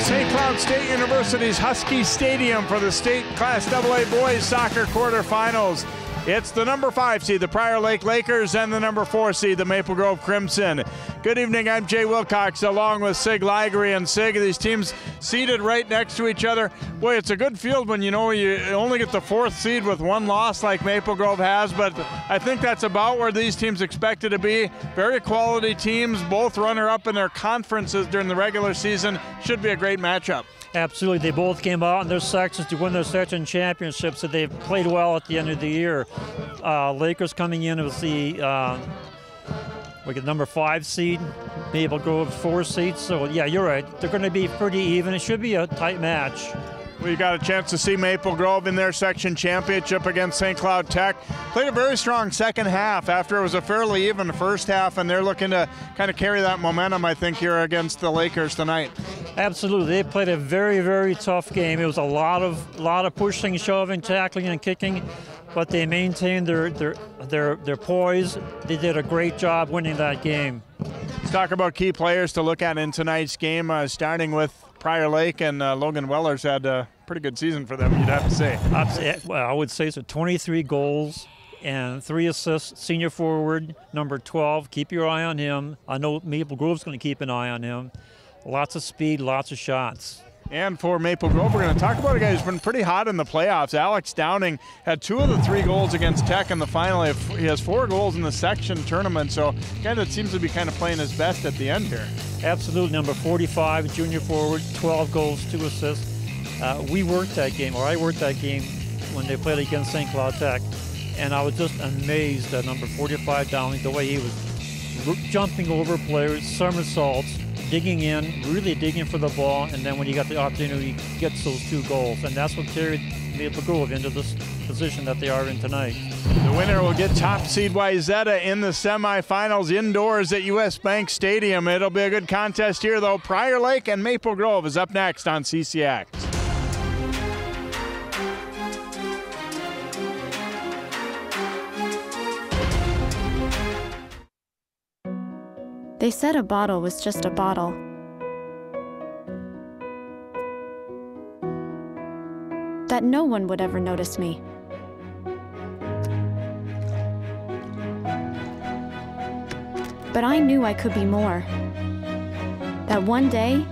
St. Cloud State University's Husky Stadium for the state Class AA boys soccer quarterfinals. It's the number 5 seed, the Prior Lake Lakers, and the number 4 seed, the Maple Grove Crimson. Good evening, I'm Jay Wilcox along with Sig Ligary. And Sig, these teams seated right next to each other. Boy, it's a good field when you know you only get the 4th seed with 1 loss like Maple Grove has, but I think that's about where these teams expected to be. Very quality teams, both runner-up in their conferences during the regular season. Should be a great matchup. Absolutely. They both came out in their sections to win their section championships, so they've played well at the end of the year. Lakers coming in as the number 5 seed, Maple Grove 4 seed. So, yeah, you're right. They're going to be pretty even. It should be a tight match. We got a chance to see Maple Grove in their section championship against St. Cloud Tech. Played a very strong second half after it was a fairly even first half, and they're looking to kind of carry that momentum, I think, here against the Lakers tonight. Absolutely. They played a very, very tough game. It was a lot of pushing, shoving, tackling, and kicking, but they maintained their poise. They did a great job winning that game. Let's talk about key players to look at in tonight's game, starting with Prior Lake, and Logan Weller's had a pretty good season for them, you'd have to say. Well, I would say so. 23 goals and 3 assists. Senior forward, number 12. Keep your eye on him. I know Maple Grove's going to keep an eye on him. Lots of speed, lots of shots. And for Maple Grove, we're going to talk about a guy who's been pretty hot in the playoffs. Alex Downing had 2 of the 3 goals against Tech in the final. He has 4 goals in the section tournament, so a guy that seems to be kind of playing his best at the end here. Absolutely. Number 45, junior forward, 12 goals, 2 assists. We worked that game, or I worked that game when they played against St. Cloud Tech, and I was just amazed at number 45 Downing, the way he was jumping over players, somersaults, digging in, really digging for the ball, and then when he got the opportunity, he gets those 2 goals. And that's what carried Maple Grove into this position that they are in tonight. The winner will get top seed Wayzata in the semifinals indoors at US Bank Stadium. It'll be a good contest here, though. Prior Lake and Maple Grove is up next on CCX. They said a bottle was just a bottle. That no one would ever notice me. But I knew I could be more. That one day,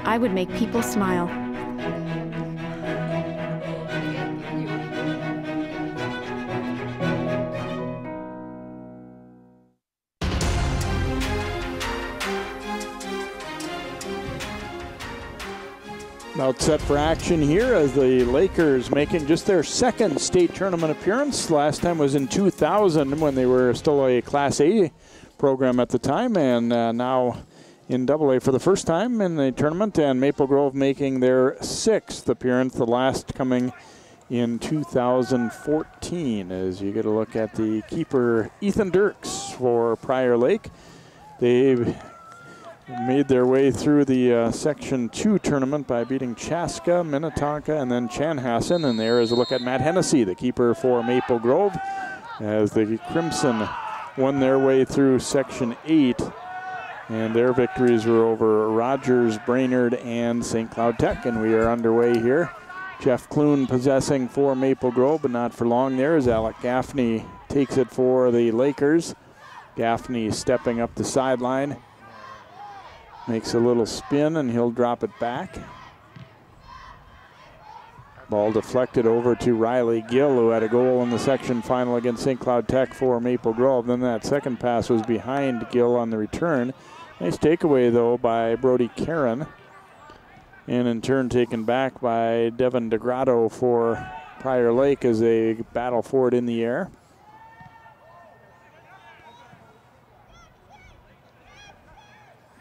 I would make people smile. About set for action here as the Lakers making just their 2nd state tournament appearance. Last time was in 2000 when they were still a Class A program at the time, and now in AA for the first time in the tournament, and Maple Grove making their 6th appearance, the last coming in 2014. As you get a look at the keeper, Ethan Dirks for Prior Lake. They've made their way through the Section 2 tournament by beating Chaska, Minnetonka, and then Chanhassen. And there is a look at Matt Hennessy, the keeper for Maple Grove, as the Crimson won their way through Section 8. And their victories were over Rogers, Brainerd, and St. Cloud Tech. And we are underway here. Jeff Clune possessing for Maple Grove, but not for long there as Alec Gaffney takes it for the Lakers. Gaffney stepping up the sideline. Makes a little spin, and he'll drop it back. Ball deflected over to Riley Gill, who had a goal in the section final against St. Cloud Tech for Maple Grove. Then that second pass was behind Gill on the return. Nice takeaway, though, by Brody Caron. And in turn taken back by Devin DeGrotto for Prior Lake as they battle for it in the air.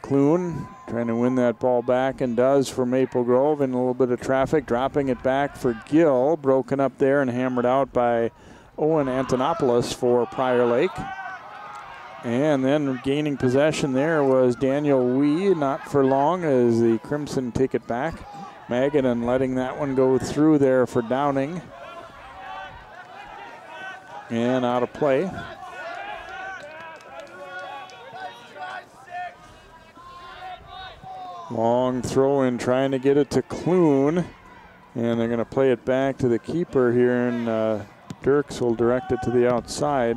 Clune trying to win that ball back, and does for Maple Grove in a little bit of traffic, dropping it back for Gill, broken up there and hammered out by Owen Antonopoulos for Prior Lake. And then gaining possession there was Daniel Wee, not for long as the Crimson take it back. Magadan letting that one go through there for Downing. And out of play. Long throw in, trying to get it to Clune. And they're going to play it back to the keeper here, and Dirks will direct it to the outside.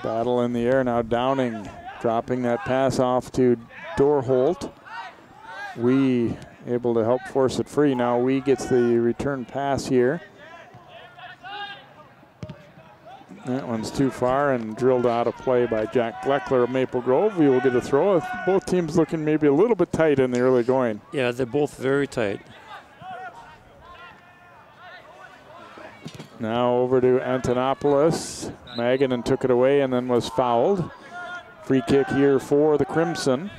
Battle in the air now. Downing dropping that pass off to Dorholt. Wee able to help force it free. Now Wee gets the return pass here. That one's too far and drilled out of play by Jack Gleckler of Maple Grove. We will get a throw. Both teams looking maybe a little bit tight in the early going. Yeah, they're both very tight. Now over to Antonopoulos. Magadan took it away and then was fouled. Free kick here for the Crimson.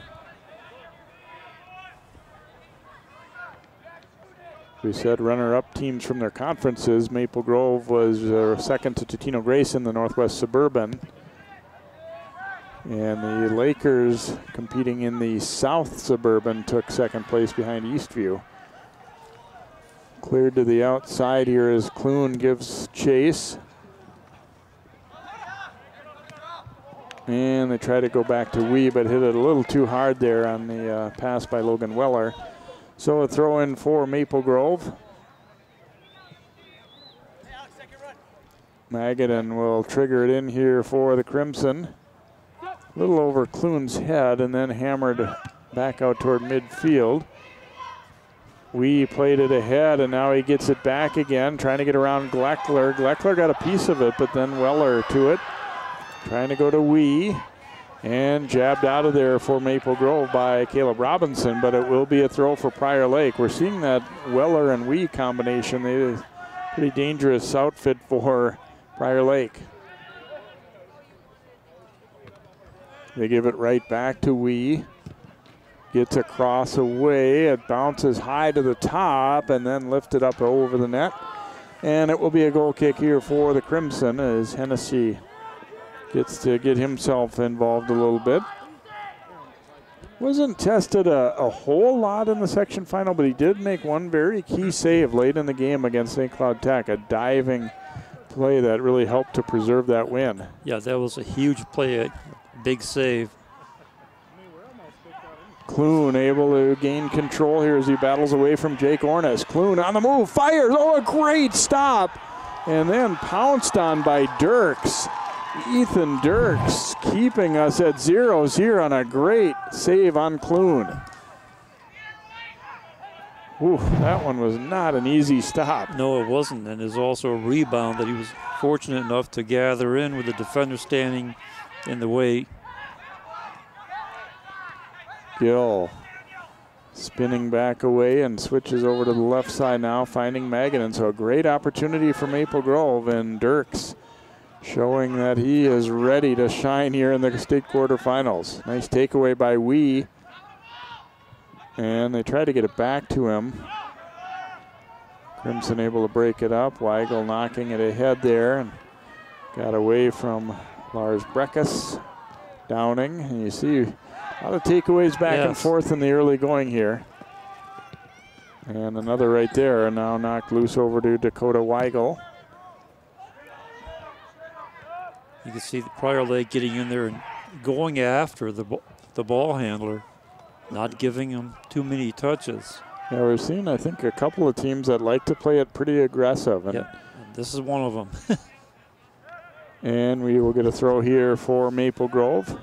We said runner-up teams from their conferences. Maple Grove was second to Totino Grayson, the Northwest Suburban. And the Lakers, competing in the South Suburban, took second place behind Eastview. Cleared to the outside here as Clune gives chase. And they try to go back to Wee, but hit it a little too hard there on the pass by Logan Weller. So a throw in for Maple Grove. Magadan will trigger it in here for the Crimson. A little over Clune's head and then hammered back out toward midfield. Wee played it ahead and now he gets it back again, trying to get around Gleckler. Gleckler got a piece of it, but then Weller to it. Trying to go to Wee. And jabbed out of there for Maple Grove by Caleb Robinson, but it will be a throw for Prior Lake. We're seeing that Weller and Wee combination. They're pretty dangerous outfit for Prior Lake. They give it right back to Wee. Gets across away. It bounces high to the top and then lifted up over the net. And it will be a goal kick here for the Crimson as Hennessy gets to get himself involved a little bit. Wasn't tested a whole lot in the section final, but he did make one very key save late in the game against St. Cloud Tech, a diving play that really helped to preserve that win. Yeah, that was a huge play, a big save. Clune able to gain control here as he battles away from Jake Ornes. Clune on the move, fires, oh, a great stop, and then pounced on by Dirks. Ethan Dirks keeping us at 0-0 on a great save on Clune. Ooh, that one was not an easy stop. No, it wasn't, and there's also a rebound that he was fortunate enough to gather in with the defender standing in the way. Gill spinning back away and switches over to the left side now, finding Magadan. So a great opportunity for Maple Grove, and Dirks showing that he is ready to shine here in the state quarterfinals. Nice takeaway by Wee. And they try to get it back to him. Crimson able to break it up. Weigel knocking it ahead there and got away from Lars Breckus. Downing, and you see a lot of takeaways back and forth in the early going here. And another right there, and now knocked loose over to Dakota Weigel. You can see the Prior Lake getting in there and going after the ball handler, not giving him too many touches. Yeah, we've seen, I think, a couple of teams that like to play it pretty aggressive. And yeah, this is one of them. And we will get a throw here for Maple Grove.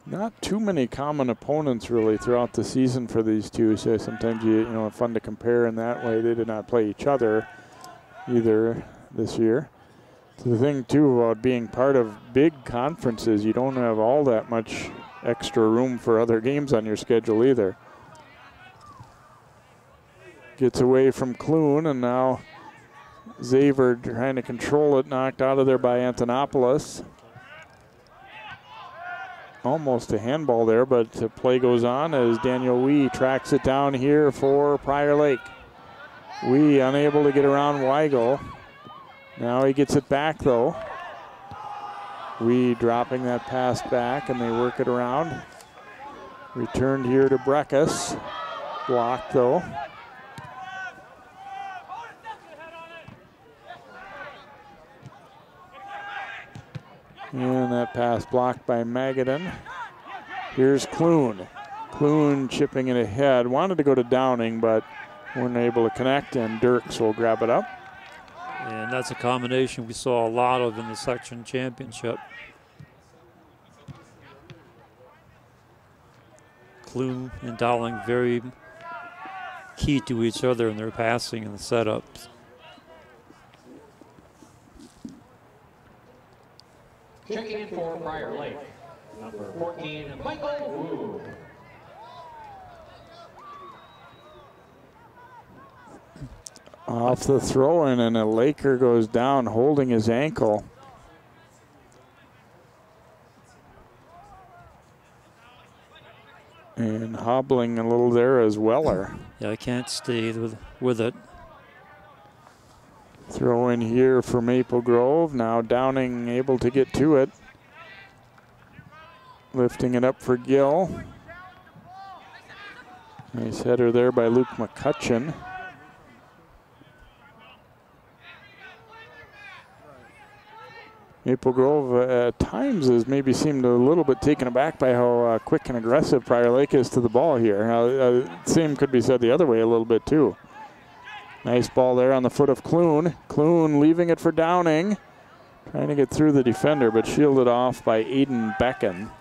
Not too many common opponents really throughout the season for these two. So sometimes you know, fun to compare in that way. They did not play each other either this year. So the thing too about being part of big conferences, you don't have all that much extra room for other games on your schedule either. Gets away from Clune, and now Xaver trying to control it, knocked out of there by Antonopoulos. Almost a handball there, but the play goes on as Daniel Wee tracks it down here for Prior Lake. Wee unable to get around Weigel. Now he gets it back though. Wee dropping that pass back, and they work it around. Returned here to Breckus. Blocked though. And that pass blocked by Magadan. Here's Clune. Clune chipping it ahead. Wanted to go to Downing, but weren't able to connect, and Dirks will grab it up. And that's a combination we saw a lot of in the section championship. Clune and Dowling very key to each other in their passing and the setups. Checking in for Prior Lake, number 14, Michael Wu. Off the throw-in, and a Laker goes down holding his ankle. And hobbling a little there is Weller. Yeah, I can't stay with it. Throw in here for Maple Grove. Now Downing able to get to it. Lifting it up for Gill. Nice header there by Luke McCutcheon. Maple Grove at times has maybe seemed a little bit taken aback by how quick and aggressive Prior Lake is to the ball here. Same could be said the other way a little bit too. Nice ball there on the foot of Clune. Clune leaving it for Downing. Trying to get through the defender, but shielded off by Aiden Becken.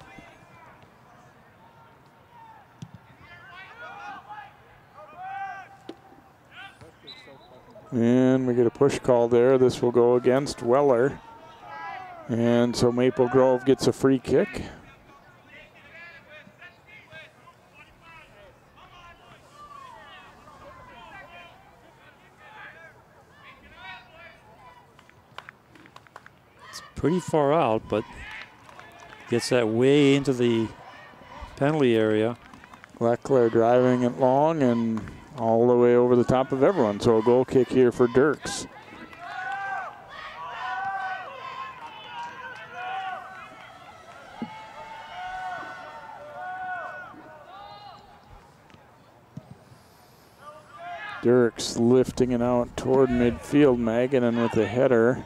And we get a push call there. This will go against Weller. And so Maple Grove gets a free kick. It's pretty far out, but gets that way into the penalty area. Leckler driving it long and all the way over the top of everyone. So a goal kick here for Dirks. Dirks lifting it out toward midfield. Magadan with the header.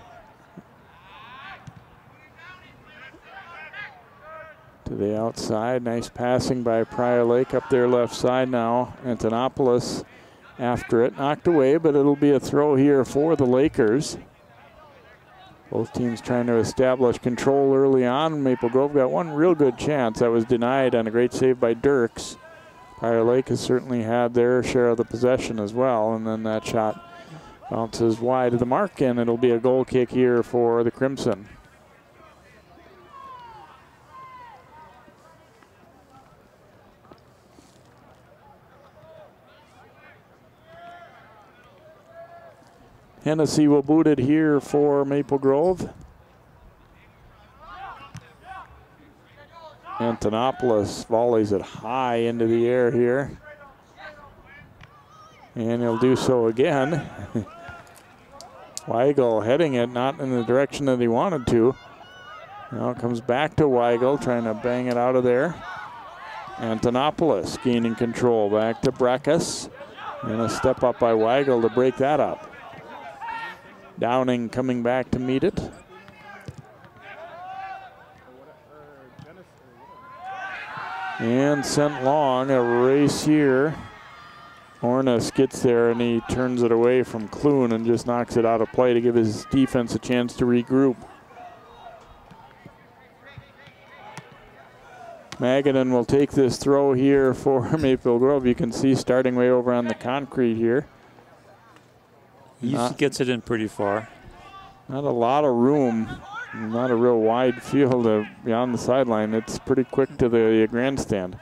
To the outside. Nice passing by Prior Lake up their left side now. Antonopoulos after it. Knocked away, but it'll be a throw here for the Lakers. Both teams trying to establish control early on. Maple Grove got one real good chance that was denied on a great save by Dirks. Prior Lake has certainly had their share of the possession as well, and then that shot bounces wide of the mark, and it'll be a goal kick here for the Crimson. Hennessy will boot it here for Maple Grove. Antonopoulos volleys it high into the air here. And he'll do so again. Weigel heading it not in the direction that he wanted to. Now it comes back to Weigel trying to bang it out of there. Antonopoulos gaining control back to Breckus. And a step up by Weigel to break that up. Downing coming back to meet it. And sent long, a race here. Ornis gets there and he turns it away from Clune and just knocks it out of play to give his defense a chance to regroup. Magadan will take this throw here for Maple Grove. You can see starting way over on the concrete here. He gets it in pretty far. Not a lot of room. Not a real wide field beyond the sideline. It's pretty quick to the grandstand.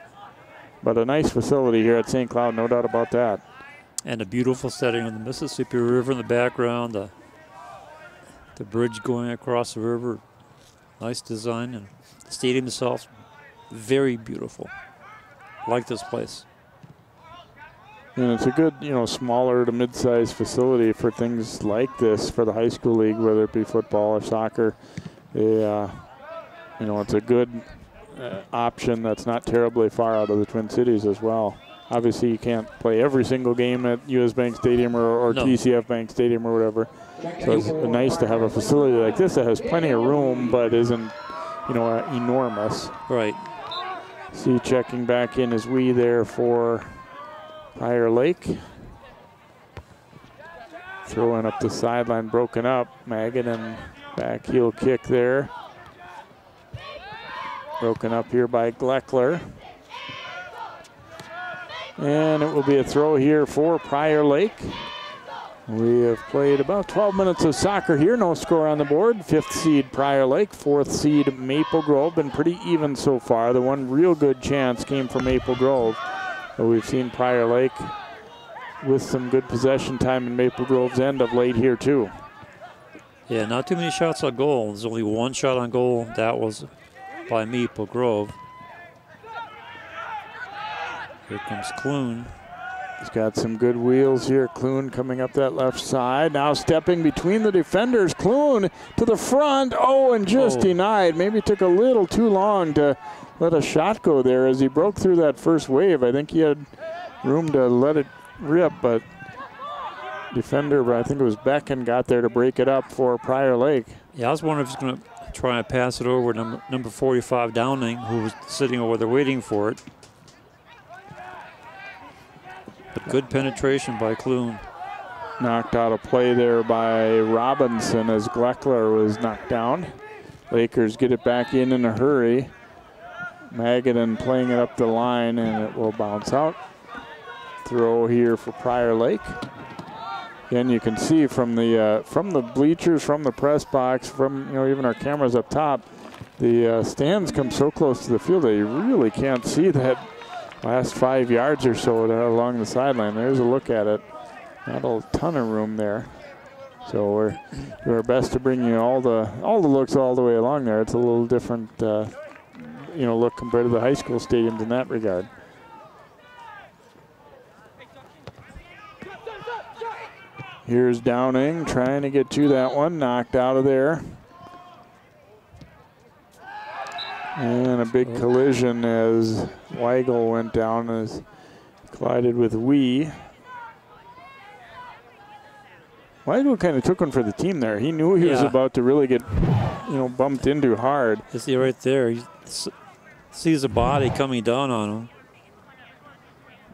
But a nice facility here at St. Cloud, no doubt about that. And a beautiful setting on the Mississippi River in the background. The bridge going across the river. Nice design. And the stadium itself, very beautiful. I like this place. And it's a good, smaller to mid-sized facility for things like this for the high school league, whether it be football or soccer. It's a good option that's not terribly far out of the Twin Cities as well. Obviously, you can't play every single game at US Bank Stadium or no. TCF Bank Stadium or whatever. So it's nice to have a facility like this that has plenty of room, but isn't you know, enormous. Right. See, checking back in is Wee there for Prior Lake. Throwing up the sideline, broken up. Magadan back heel kick there. Broken up here by Gleckler. And it will be a throw here for Prior Lake. We have played about 12 minutes of soccer here. No score on the board. 5th seed Prior Lake, 4th seed Maple Grove. Been pretty even so far. The one real good chance came from Maple Grove. But we've seen Prior Lake with some good possession time in Maple Grove's end of late here too. Yeah, not too many shots on goal. There's only one shot on goal. That was by Maple Grove. Here comes Clune. He's got some good wheels here. Clune coming up that left side. Now stepping between the defenders. Clune to the front. Oh, and just denied. Maybe took a little too long to let a shot go there as he broke through that first wave. I think he had room to let it rip, but defender, but I think it was Becken, got there to break it up for Prior Lake. Yeah, I was wondering if he's going to try and pass it over number 45 Downing, who was sitting over there waiting for it. But good penetration by Clune. Knocked out a play there by Robinson as Gleckler was knocked down. Lakers get it back in a hurry. Magadan playing it up the line, and it will bounce out. Throw here for Prior Lake. Again, you can see from the bleachers, from the press box, from even our cameras up top, the stands come so close to the field that you really can't see that last 5 yards or so along the sideline. There's a look at it. Not a ton of room there. So we're do our best to bring you all the looks all the way along there. It's a little different, look compared to the high school stadiums in that regard. Here's Downing trying to get to that one, knocked out of there. And a big collision as Weigel went down as collided with Wee. Weigel kind of took one for the team there. He knew he was about to really get, bumped into hard. You see right there, he sees a body coming down on him.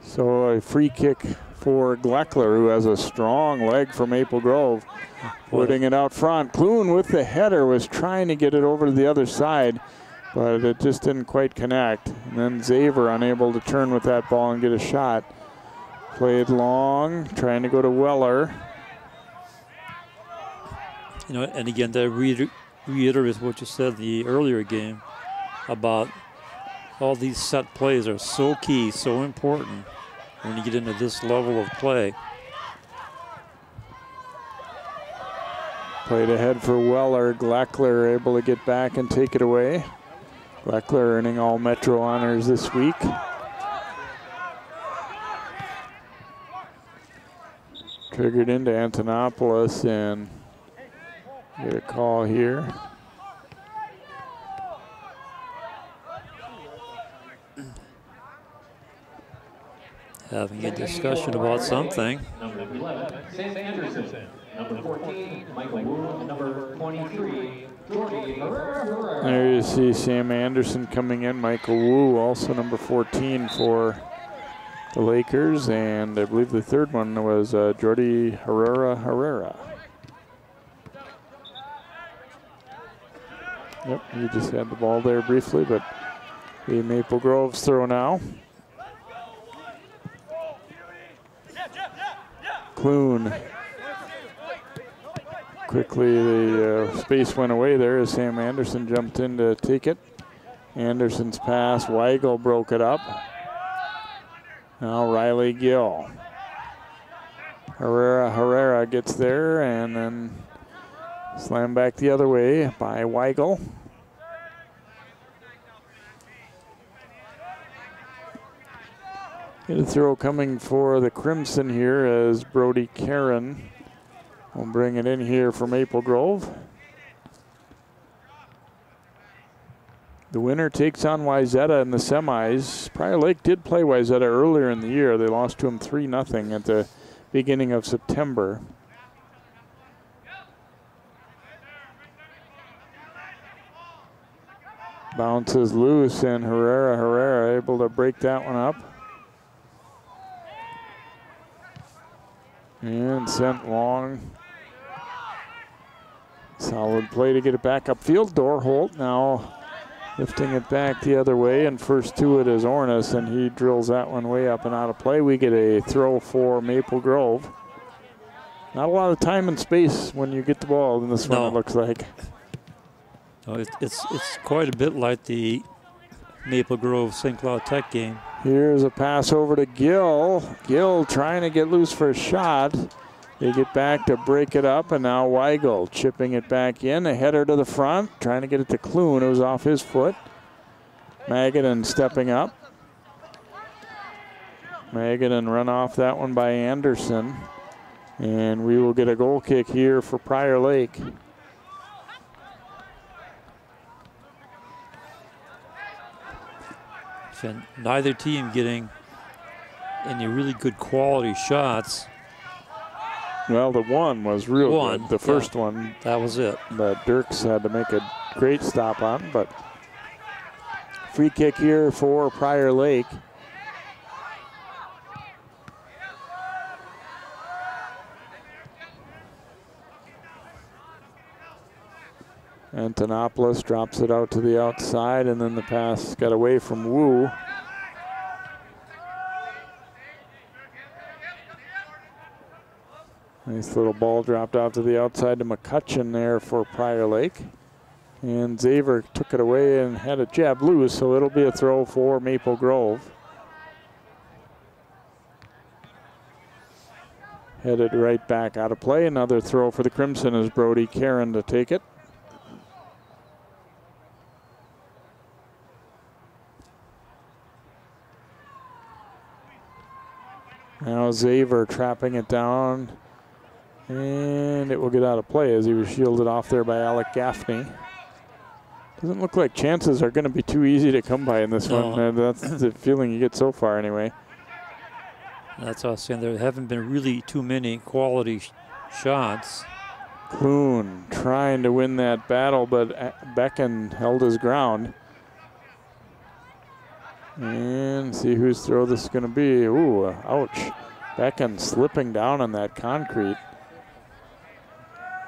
So a free kick for Gleckler, who has a strong leg for Maple Grove. Putting it out front. Clune with the header was trying to get it over to the other side, but it just didn't quite connect. And then Zaver unable to turn with that ball and get a shot. Played long, trying to go to Weller. And again, that reiterates what you said the earlier game about all these set plays are so key, so important when you get into this level of play. Played ahead for Weller. Gleckler able to get back and take it away. Gleckler earning all Metro honors this week. Triggered into Antonopoulos and get a call here. Having a discussion about something. Number 11, Sam Anderson. Number 14, Michael Wu. Number 23, Jordy Herrera. There you see Sam Anderson coming in. Michael Wu, also number 14 for the Lakers. And I believe the third one was Jordy Herrera. Yep, he just had the ball there briefly, but the Maple Grove's throw now. Clune. Quickly the space went away there as Sam Anderson jumped in to take it. Anderson's pass, Weigel broke it up. Now Riley Gill. Herrera gets there and then slammed back the other way by Weigel. Get a throw coming for the Crimson here as Brody Caron will bring it in here for Maple Grove. The winner takes on Wayzata in the semis. Prior Lake did play Wayzata earlier in the year. They lost to him 3-0 at the beginning of September. Bounces loose, and Herrera able to break that one up. And sent long. Solid play to get it back upfield. Dorholt now lifting it back the other way, and first to it is Ornis, and he drills that one way up and out of play. We get a throw for Maple Grove. Not a lot of time and space when you get the ball in this one, it looks like. No, it's quite a bit like the Maple Grove St. Cloud Tech game. Here's a pass over to Gill. Gill trying to get loose for a shot. They get back to break it up, and now Weigel chipping it back in. A header to the front, trying to get it to Clune. It was off his foot. Magadan stepping up. Magadan run off that one by Anderson. And we will get a goal kick here for Prior Lake. And neither team getting any really good quality shots. Well, the one was real good. The first one. That was it. But Dirks had to make a great stop on. But free kick here for Prior Lake. Antonopoulos drops it out to the outside, and then the pass got away from Wu. Nice little ball dropped out to the outside to McCutcheon there for Prior Lake. And Xaver took it away and had a jab loose, so it'll be a throw for Maple Grove. Headed right back out of play. Another throw for the Crimson as Brody Caron to take it. Now Xaver trapping it down, and it will get out of play as he was shielded off there by Alec Gaffney. Doesn't look like chances are going to be too easy to come by in this one. That's the feeling you get so far anyway. That's what I was saying. There haven't been really too many quality shots. Clune trying to win that battle, but Becken held his ground. And see whose throw this is going to be. Ooh, ouch. Becken slipping down on that concrete.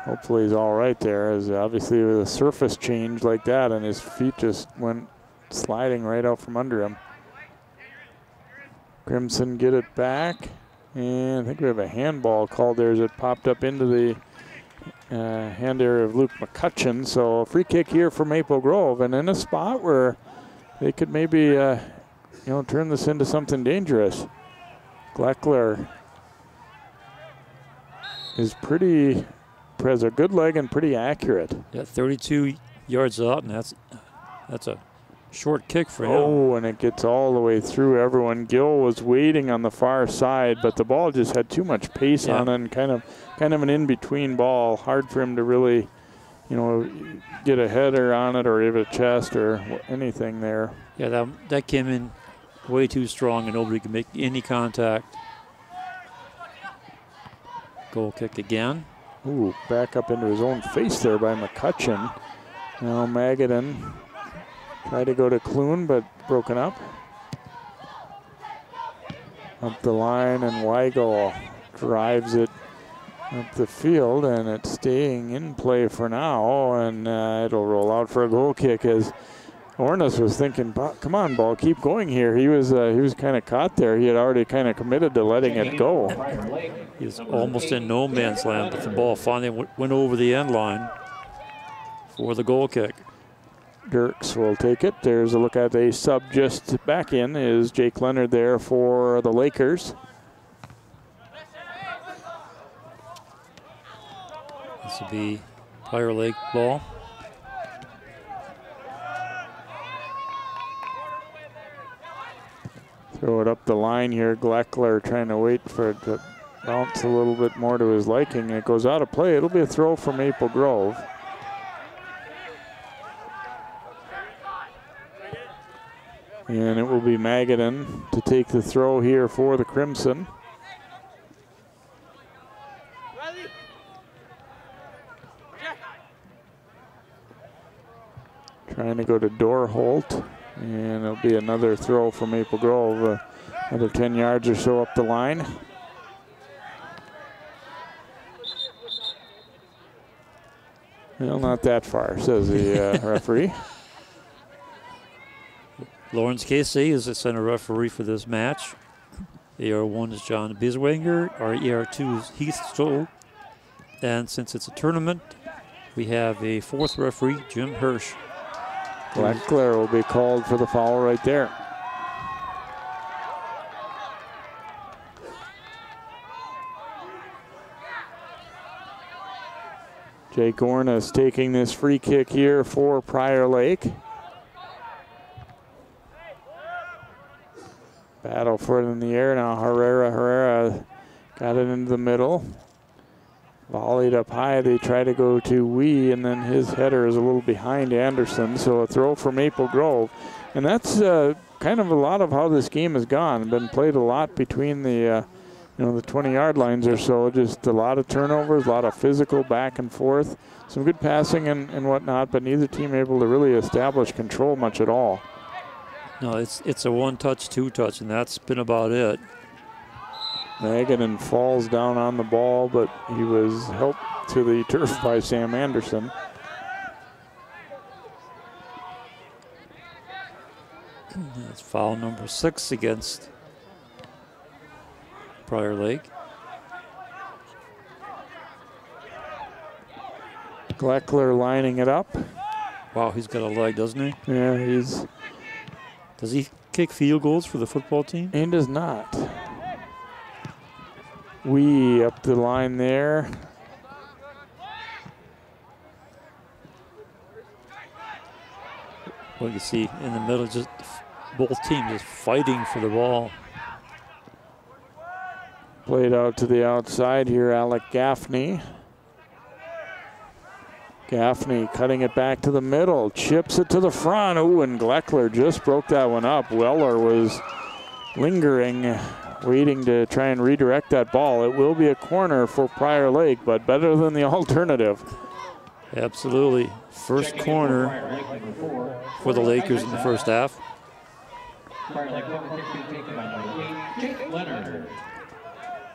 Hopefully he's all right there, as obviously with a surface change like that, and his feet just went sliding right out from under him. Crimson get it back, and I think we have a handball called there as it popped up into the hand area of Luke McCutcheon. So a free kick here for Maple Grove, and in a spot where they could maybe turn this into something dangerous. Gleckler is has a good leg and pretty accurate. Yeah, 32 yards out, and that's a short kick for him. Oh, and it gets all the way through everyone. Gill was waiting on the far side, but the ball just had too much pace on it, and kind of an in-between ball. Hard for him to really, get a header on it or give it a chest or anything there. Yeah, that came in way too strong, and nobody could make any contact. Goal kick again. Ooh, back up into his own face there by McCutcheon. Now Magadan tried to go to Clune, but broken up. Up the line, and Weigel drives it up the field, and it's staying in play for now, and it'll roll out for a goal kick as Ornis was thinking, come on, ball, keep going here. He was kind of caught there. He had already kind of committed to letting it go. He was almost in no man's land, but the ball finally went over the end line for the goal kick. Dirks will take it. There's a look at a sub just back in. Is Jake Leonard there for the Lakers? This will be Prior Lake ball. Throw it up the line here. Gleckler trying to wait for it to bounce a little bit more to his liking. It goes out of play. It'll be a throw for Maple Grove. And it will be Magadan to take the throw here for the Crimson. Trying to go to Dorholt, and it'll be another throw for Maple Grove, another 10 yards or so up the line. Well, not that far, says the referee. Lawrence Casey is the center referee for this match. AR1 is John Biswanger. Our AR2 is Heath Stoll. And since it's a tournament, we have a fourth referee, Jim Hirsch. Blackclair will be called for the foul right there. Jake Ornis taking this free kick here for Prior Lake. Battle for it in the air now. Herrera got it into the middle. Volleyed up high. They try to go to Wee, and then his header is a little behind Anderson. So a throw for Maple Grove. And that's kind of a lot of how this game has gone. Been played a lot between the the 20-yard lines or so. Just a lot of turnovers, a lot of physical back and forth. Some good passing and whatnot, but neither team able to really establish control much at all. No, it's a one-touch, two-touch, and that's been about it. Maganin falls down on the ball, but he was helped to the turf by Sam Anderson. That's foul number 6 against Prior Lake. Gleckler lining it up. Wow, he's got a leg, doesn't he? Yeah, he's... Does he kick field goals for the football team? He does not. Wee up the line there. Well, you see in the middle, just both teams just fighting for the ball. Played out to the outside here, Alec Gaffney. Gaffney cutting it back to the middle, chips it to the front. Ooh, and Gleckler just broke that one up. Weller was lingering, waiting to try and redirect that ball. It will be a corner for Prior Lake, but better than the alternative. Absolutely. First corner for the Lakers in the first half.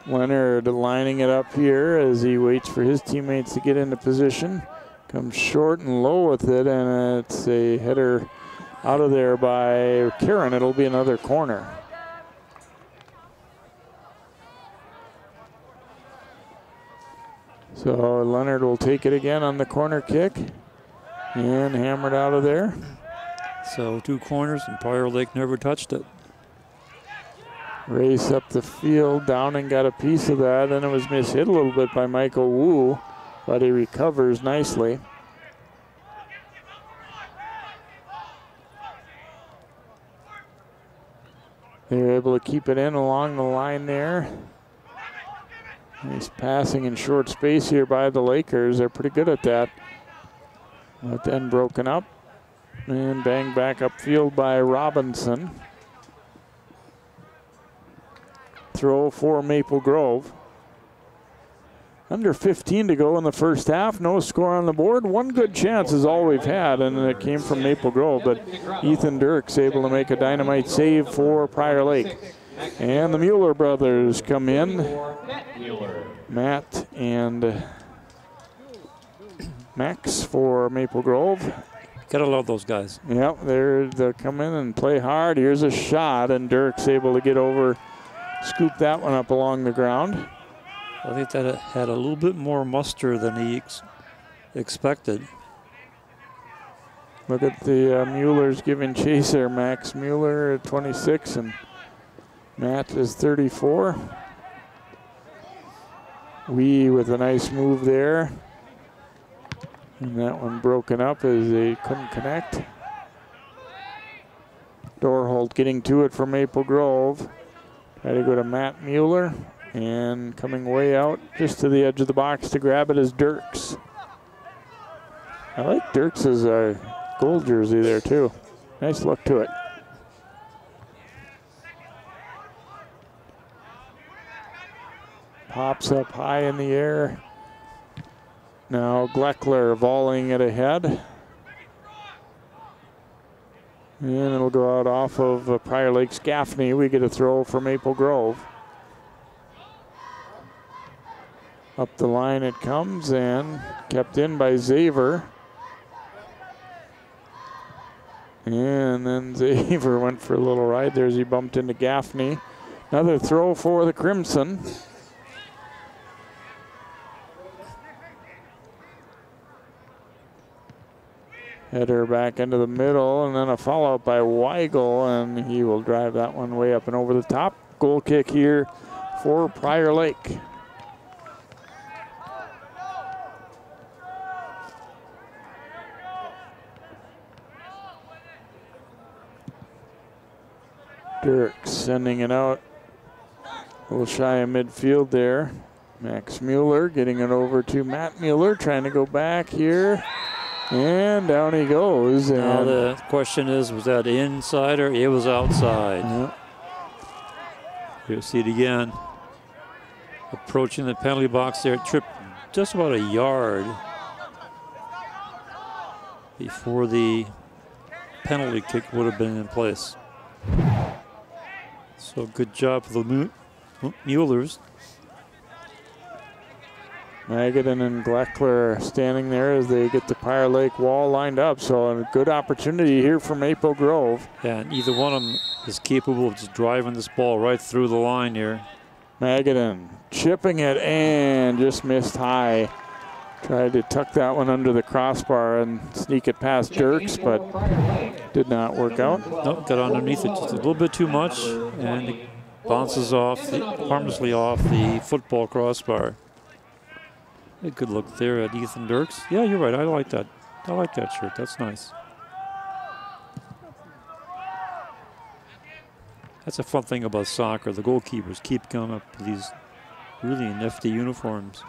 Leonard lining it up here as he waits for his teammates to get into position. Comes short and low with it, and it's a header out of there by Karen. It'll be another corner. So Leonard will take it again on the corner kick and hammered out of there. So 2 corners, and Prior Lake never touched it. Race up the field, Downing got a piece of that, then it was mishit a little bit by Michael Wu, but he recovers nicely. They're able to keep it in along the line there. Nice passing in short space here by the Lakers. They're pretty good at that. But then broken up and banged back upfield by Robinson. Throw for Maple Grove. Under 15 to go in the first half. No score on the board. One good chance is all we've had, and it came from Maple Grove. But Ethan Dirks able to make a dynamite save for Prior Lake. And the Mueller brothers come in. Matt and Max for Maple Grove. Gotta love those guys. Yep, they'll come in and play hard. Here's a shot, and Dirks able to get over, scoop that one up along the ground. I think that had a little bit more muster than he expected. Look at the Muellers giving chase there. Max Mueller at 26 and Matt is 34. Wee with a nice move there. And that one broken up as they couldn't connect. Dorholt getting to it for Maple Grove. Try to go to Matt Mueller. And coming way out just to the edge of the box to grab it is Dirks. I like Dirks' gold jersey there too. Nice look to it. Pops up high in the air. Now Gleckler volleying it ahead. And it'll go out off of Prior Lake's Gaffney. We get a throw for Maple Grove. Up the line it comes and kept in by Xavier. And then Xavier went for a little ride there as he bumped into Gaffney. Another throw for the Crimson. Header back into the middle, and then a follow-up by Weigel, and he will drive that one way up and over the top. Goal kick here for Prior Lake. Dirk sending it out. A little shy of midfield there. Max Mueller getting it over to Matt Mueller, trying to go back here. And down he goes. And now the question is, was that inside or it was outside? Yep. You'll see it again. Approaching the penalty box there, tripped just about a yard before the penalty kick would have been in place. So good job for the Muellers. Magadan and Gleckler standing there as they get the Prior Lake wall lined up. So a good opportunity here for Maple Grove. Yeah, and either one of them is capable of just driving this ball right through the line here. Magadan chipping it and just missed high. Tried to tuck that one under the crossbar and sneak it past Dirks, but did not work out. Nope, got underneath it just a little bit too much, and it bounces off, harmlessly off the football crossbar. A good look there at Ethan Dirks. Yeah, you're right. I like that. I like that shirt. That's nice. That's a fun thing about soccer. The goalkeepers keep coming up with these really nifty uniforms.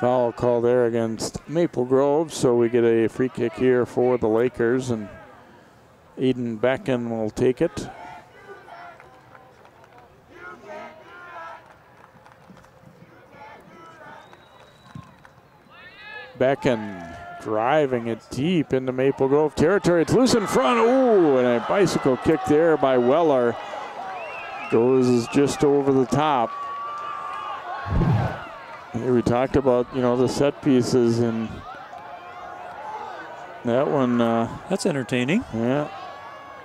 Foul call there against Maple Grove, so we get a free kick here for the Lakers, and Aiden Becken will take it. Becken driving it deep into Maple Grove territory. It's loose in front. Ooh, and a bicycle kick there by Weller. Goes just over the top. Here we talked about, you know, the set pieces, and that one. That's entertaining. Yeah.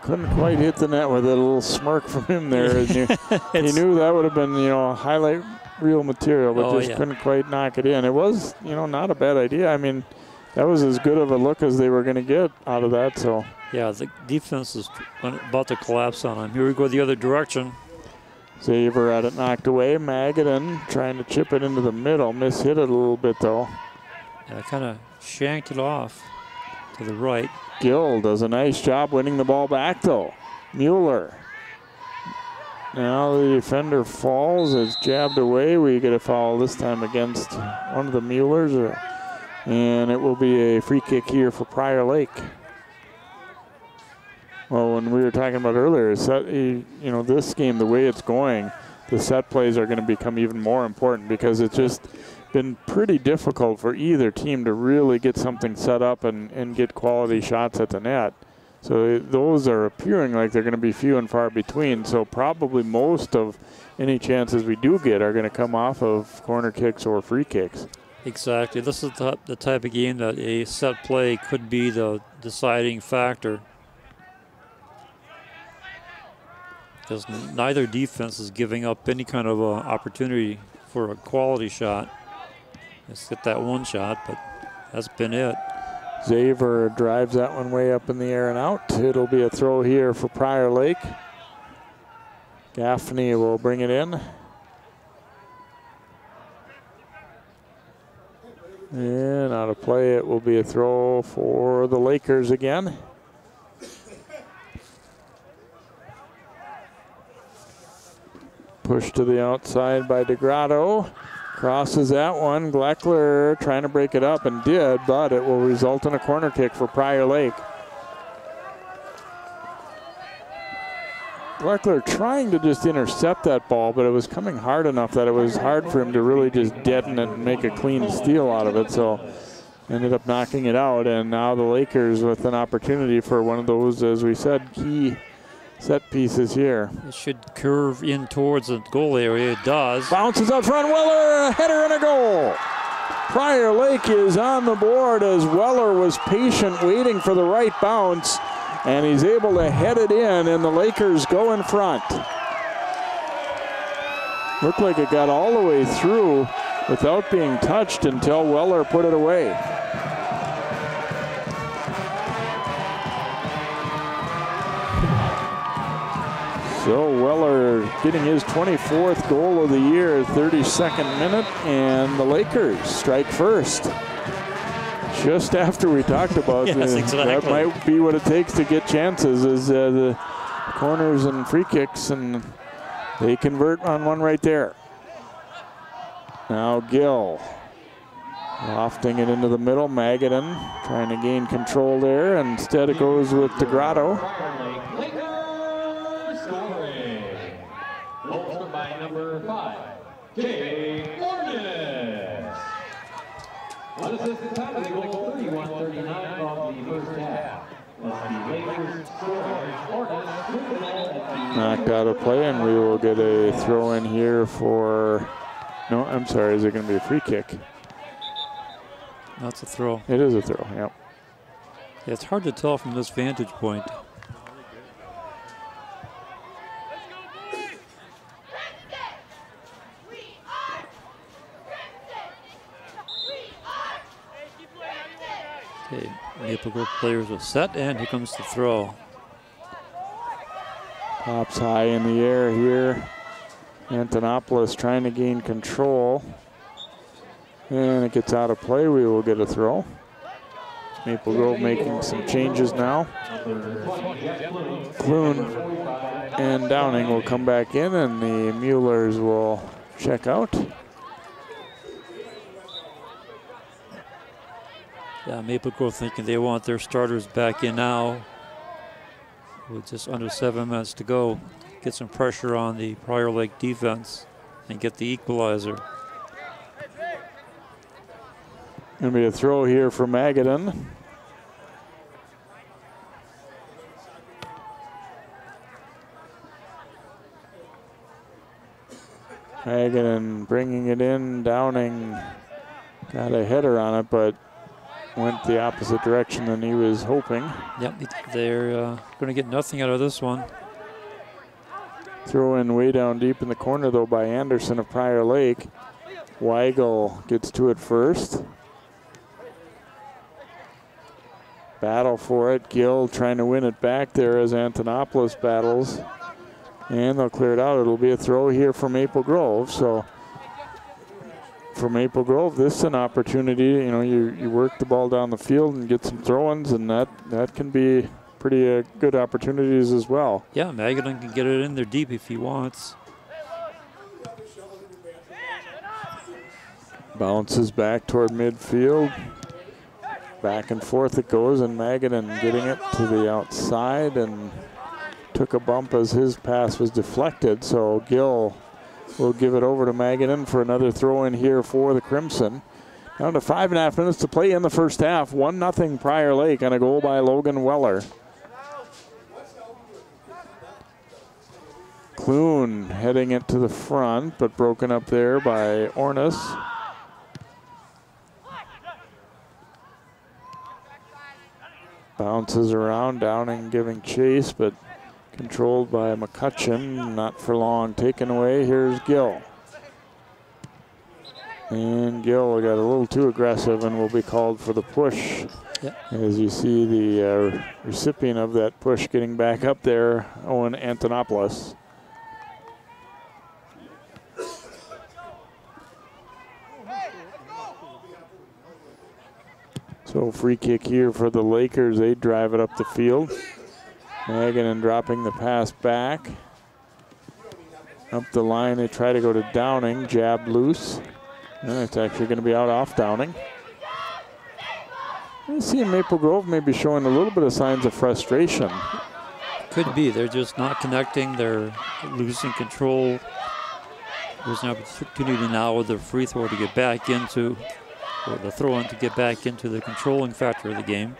Couldn't quite hit the net with a little smirk from him there. He knew that would have been, you know, highlight reel material, but just couldn't quite knock it in. It was, you know, not a bad idea. I mean, that was as good of a look as they were going to get out of that. So yeah, the defense is about to collapse on him. Here we go the other direction. Xavier had it knocked away. Magadan trying to chip it into the middle. Mishit it a little bit, though. Yeah, kind of shanked it off to the right. Gill does a nice job winning the ball back, though. Mueller. Now the defender falls, is jabbed away. We get a foul this time against one of the Muellers, and it will be a free kick here for Prior Lake. Well, when we were talking about earlier, you know, this game, the way it's going, the set plays are going to become even more important, because it's just been pretty difficult for either team to really get something set up and get quality shots at the net. So those are appearing like they're going to be few and far between. So probably most of any chances we do get are going to come off of corner kicks or free kicks. Exactly. This is the type of game that a set play could be the deciding factor, because neither defense is giving up any kind of opportunity for a quality shot. Let's get that one shot, but that's been it. Xavier drives that one way up in the air and out. It'll be a throw here for Prior Lake. Gaffney will bring it in. And out of play, it will be a throw for the Lakers again. Push to the outside by Grotto. Crosses that one. Gleckler trying to break it up, and did, but it will result in a corner kick for Prior Lake. Gleckler trying to just intercept that ball, but it was coming hard enough that it was hard for him to really just deaden it and make a clean steal out of it. So ended up knocking it out, and now the Lakers with an opportunity for one of those, as we said, key set pieces here. It should curve in towards the goal area. It does. Bounces out front. Weller, a header and a goal. Prior Lake is on the board as Weller was patient waiting for the right bounce, and he's able to head it in, and the Lakers go in front. Looked like it got all the way through without being touched until Weller put it away. So Weller getting his 24th goal of the year, 32nd minute, and the Lakers strike first. Just after we talked about yes, exactly. That might be what it takes to get chances, is the corners and free kicks, and they convert on one right there. Now Gill lofting it into the middle. Magadan trying to gain control there. Instead it goes with the Grotto. Goal by number 5, Jay Ornis. On assisted time of the goal, 31-39 of the first half. Knocked out of play, and we will get a throw in here for, no, I'm sorry, is it going to be a free kick? That's a throw. It is a throw, yep. Yeah, it's hard to tell from this vantage point. Okay, Maple Grove players are set, and here comes the throw. Pops high in the air here. Antonopoulos trying to gain control. And it gets out of play. We will get a throw. Maple Grove making some changes now. Clune and Downing will come back in, and the Muellers will check out. Yeah, Maple Grove thinking they want their starters back in now. With just under 7 minutes to go. Get some pressure on the Prior Lake defense and get the equalizer. Gonna be a throw here for Magadan. Magadan bringing it in. Downing got a header on it, but went the opposite direction than he was hoping. Yep, they're going to get nothing out of this one. Throw in way down deep in the corner, though, by Anderson of Prior Lake. Weigel gets to it first. Battle for it. Gill trying to win it back there as Antonopoulos battles. And they'll clear it out. It'll be a throw here for Maple Grove. So for Maple Grove, this is an opportunity. You know, you work the ball down the field and get some throw-ins, and that can be pretty good opportunities as well. Yeah, Magadan can get it in there deep if he wants. Bounces back toward midfield. Back and forth it goes, and Magadan getting it to the outside, and took a bump as his pass was deflected. So Gill will give it over to Magadan for another throw in here for the Crimson. Down to 5.5 minutes to play in the first half. 1-0 Prior Lake on a goal by Logan Weller. Clune heading it to the front, but broken up there by Ornis. Bounces around, Downing giving chase, but controlled by McCutcheon, not for long. Taken away, here's Gill. And Gill got a little too aggressive and will be called for the push. Yep. As you see the recipient of that push getting back up there, Owen Antonopoulos. So free kick here for the Lakers. They drive it up the field. Magadan dropping the pass back. Up the line, they try to go to Downing. Jab loose. And it's actually going to be out off Downing. I see Maple Grove maybe showing a little bit of signs of frustration. Could be. They're just not connecting. They're losing control. There's an opportunity now with the free throw to get back into or the throw-in to get back into the controlling factor of the game.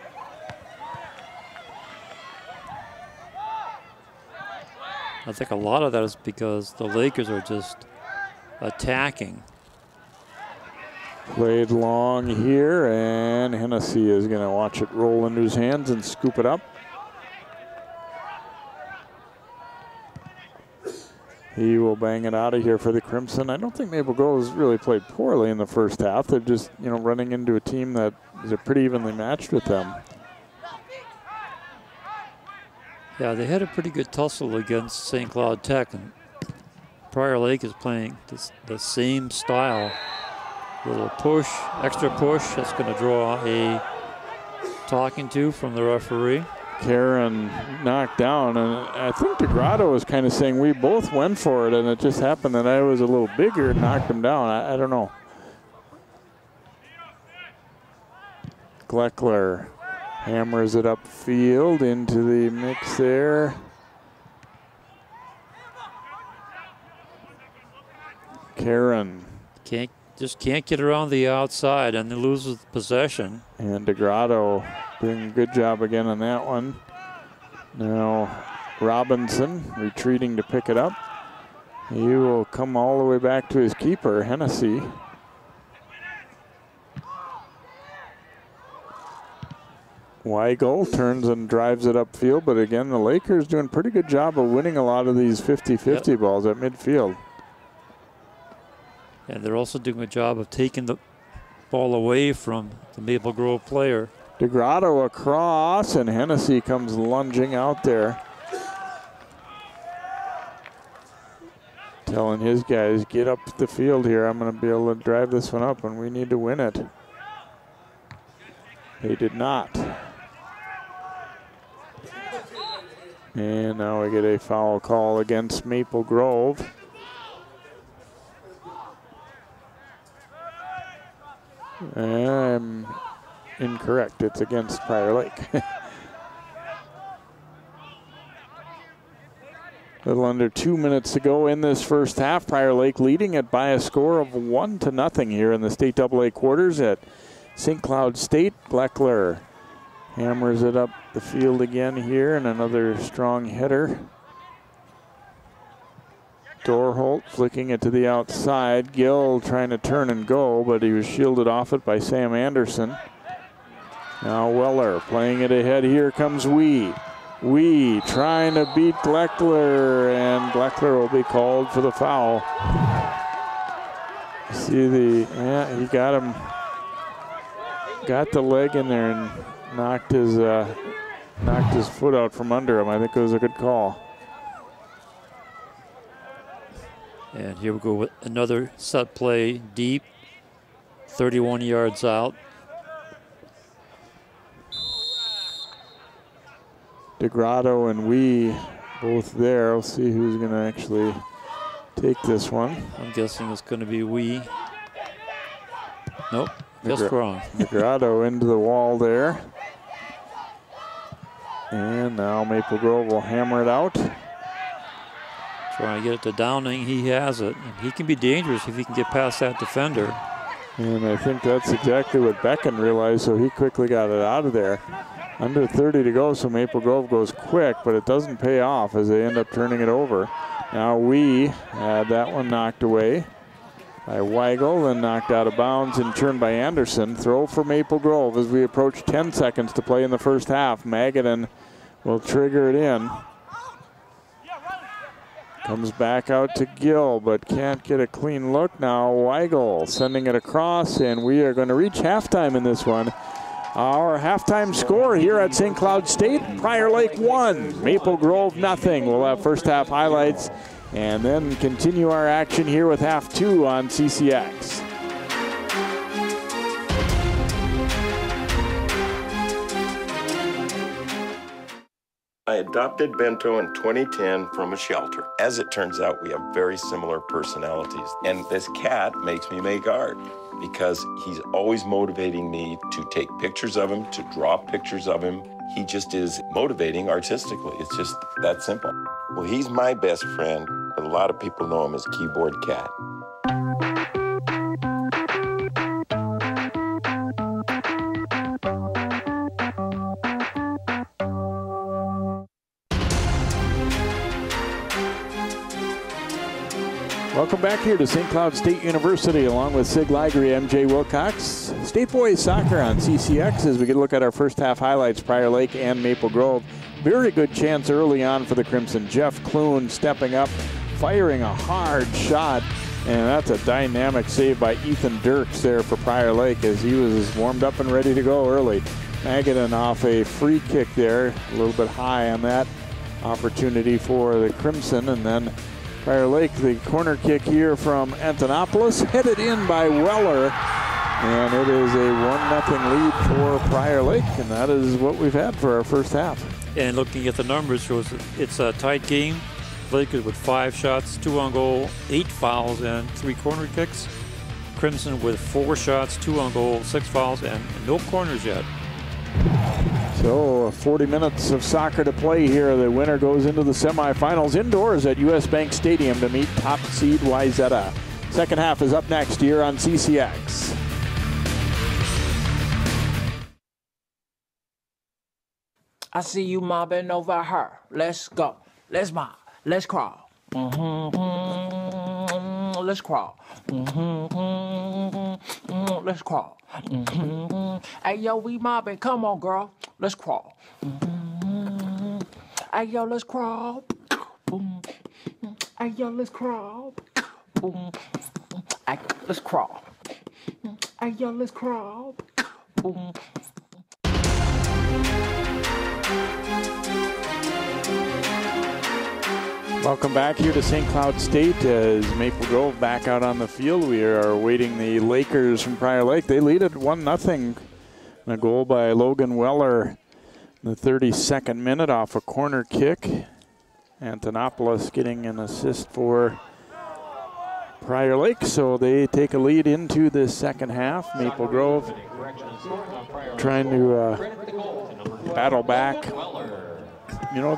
I think a lot of that is because the Lakers are just attacking. Played long here, and Hennessy is going to watch it roll into his hands and scoop it up. He will bang it out of here for the Crimson. I don't think Maple Grove has really played poorly in the first half. They're just, running into a team that is pretty evenly matched with them. Yeah, they had a pretty good tussle against St. Cloud Tech, and Prior Lake is playing the same style. Little push, extra push, that's going to draw a talking to from the referee. Karen knocked down, and I think the Grotto was kind of saying we both went for it, and it just happened that I was a little bigger and knocked him down. I don't know. Gleckler hammers it upfield into the mix there. Karen just can't get around the outside, and they lose possession. And DeGrotto doing a good job again on that one. Now Robinson retreating to pick it up. He will come all the way back to his keeper, Hennessy. Weigel turns and drives it upfield, but again, the Lakers doing a pretty good job of winning a lot of these 50-50 balls at midfield. And they're also doing a job of taking the ball away from the Maple Grove player. DeGrotto across, and Hennessy comes lunging out there. Telling his guys, get up the field here. I'm going to be able to drive this one up, and we need to win it. They did not. And now we get a foul call against Maple Grove. Incorrect. It's against Prior Lake. A little under 2 minutes to go in this first half. Prior Lake leading it by a score of 1-0 here in the State AA quarters at St. Cloud State. Gleckler hammers it up the field again here, and another strong header. Dorholt flicking it to the outside. Gill trying to turn and go, but he was shielded off it by Sam Anderson. Now Weller playing it ahead. Here comes Wee trying to beat Gleckler, and Gleckler will be called for the foul. See he got him, got the leg in there and knocked his foot out from under him. I think it was a good call. And here we go with another set play deep, 31 yards out. DeGrotto and Wee both there. We'll see who's going to actually take this one. I'm guessing it's going to be Wee. Nope, just wrong. DeGrotto into the wall there. And now Maple Grove will hammer it out. Trying to get it to Downing. He has it. And he can be dangerous if he can get past that defender. And I think that's exactly what Becken realized, so he quickly got it out of there. Under 30 to go, so Maple Grove goes quick, but it doesn't pay off as they end up turning it over. Now we had that one knocked away by Weigel, then knocked out of bounds and turned by Anderson. Throw for Maple Grove as we approach 10 seconds to play in the first half. Magadan will trigger it in. Comes back out to Gill, but can't get a clean look. Now Weigel sending it across, and we are going to reach halftime in this one. Our halftime score here at St. Cloud State, Prior Lake 1, Maple Grove nothing. We'll have first half highlights and then continue our action here with half 2 on CCX. I adopted Bento in 2010 from a shelter. As it turns out, we have very similar personalities. And this cat makes me make art because he's always motivating me to take pictures of him, to draw pictures of him. He just is motivating artistically. It's just that simple. Well, he's my best friend, but a lot of people know him as Keyboard Cat. Welcome back here to St. Cloud State University along with Sig Ligary, MJ Wilcox. State Boys Soccer on CCX as we get a look at our first half highlights, Prior Lake and Maple Grove. Very good chance early on for the Crimson. Jeff Clune stepping up, firing a hard shot, and that's a dynamic save by Ethan Dirks there for Prior Lake as he was warmed up and ready to go early. Magadan off a free kick there, a little bit high on that opportunity for the Crimson, and then Prior Lake, the corner kick here from Antonopoulos, headed in by Weller, and it is a 1-0 lead for Prior Lake, and that is what we've had for our first half. And looking at the numbers shows it's a tight game. Lakers with 5 shots, 2 on goal, 8 fouls, and 3 corner kicks. Crimson with 4 shots, 2 on goal, 6 fouls, and no corners yet. So 40 minutes of soccer to play here. The winner goes into the semifinals indoors at US Bank Stadium to meet top seed Wayzata. Second half is up next here on CCX. I see you mobbing over her. Let's go. Let's mob. Let's crawl. Let's crawl. Let's crawl. Hey, yo, we mobbing. Come on, girl. Let's crawl. Hey, yo, let's crawl. Hey, yo, let's crawl. Hey, let's crawl. Hey, yo, let's crawl. Welcome back here to St. Cloud State as Maple Grove back out on the field. We are awaiting the Lakers from Prior Lake. They lead at 1-0. A goal by Logan Weller in the 32nd minute off a corner kick. Antonopoulos getting an assist for Prior Lake, so they take a lead into the second half. Maple Grove trying to battle back. You know,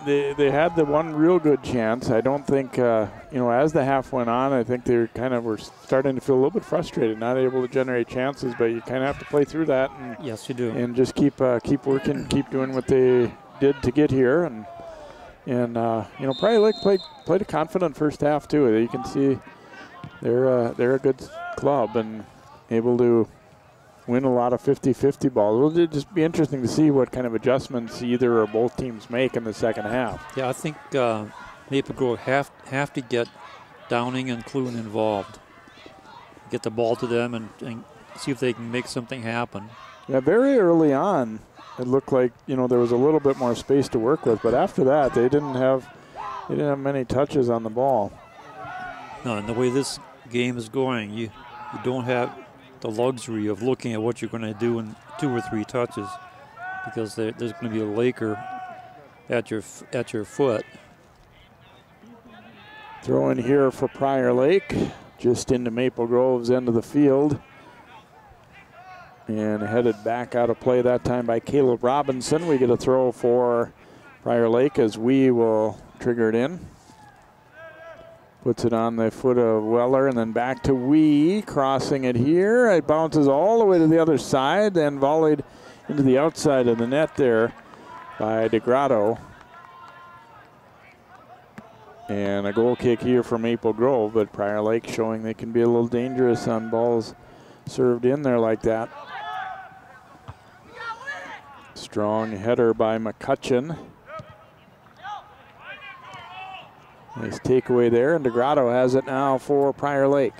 they had the one real good chance. I don't think, as the half went on, I think they were starting to feel a little bit frustrated, not able to generate chances, but you kind of have to play through that. And, yes, you do. And just keep working, keep doing what they did to get here. And Prior Lake played a confident first half, too. You can see they're a good club and able to win a lot of 50-50 balls. It'll just be interesting to see what kind of adjustments either or both teams make in the second half. Yeah, I think Maple Grove have to get Downing and Clune involved. Get the ball to them and see if they can make something happen. Yeah, very early on, it looked like there was a little bit more space to work with, but after that, they didn't have many touches on the ball. No, and the way this game is going, you don't have the luxury of looking at what you're going to do in 2 or 3 touches, because there's going to be a Laker at your foot. Throw in here for Prior Lake, just into Maple Grove's end of the field. And headed back out of play that time by Caleb Robinson. We get a throw for Prior Lake as we will trigger it in. Puts it on the foot of Weller and then back to Wee, crossing it here. It bounces all the way to the other side, then volleyed into the outside of the net there by Grotto. And a goal kick here for Maple Grove, but Prior Lake showing they can be a little dangerous on balls served in there like that. Strong header by McCutcheon. Nice takeaway there, and Grotto has it now for Prior Lake.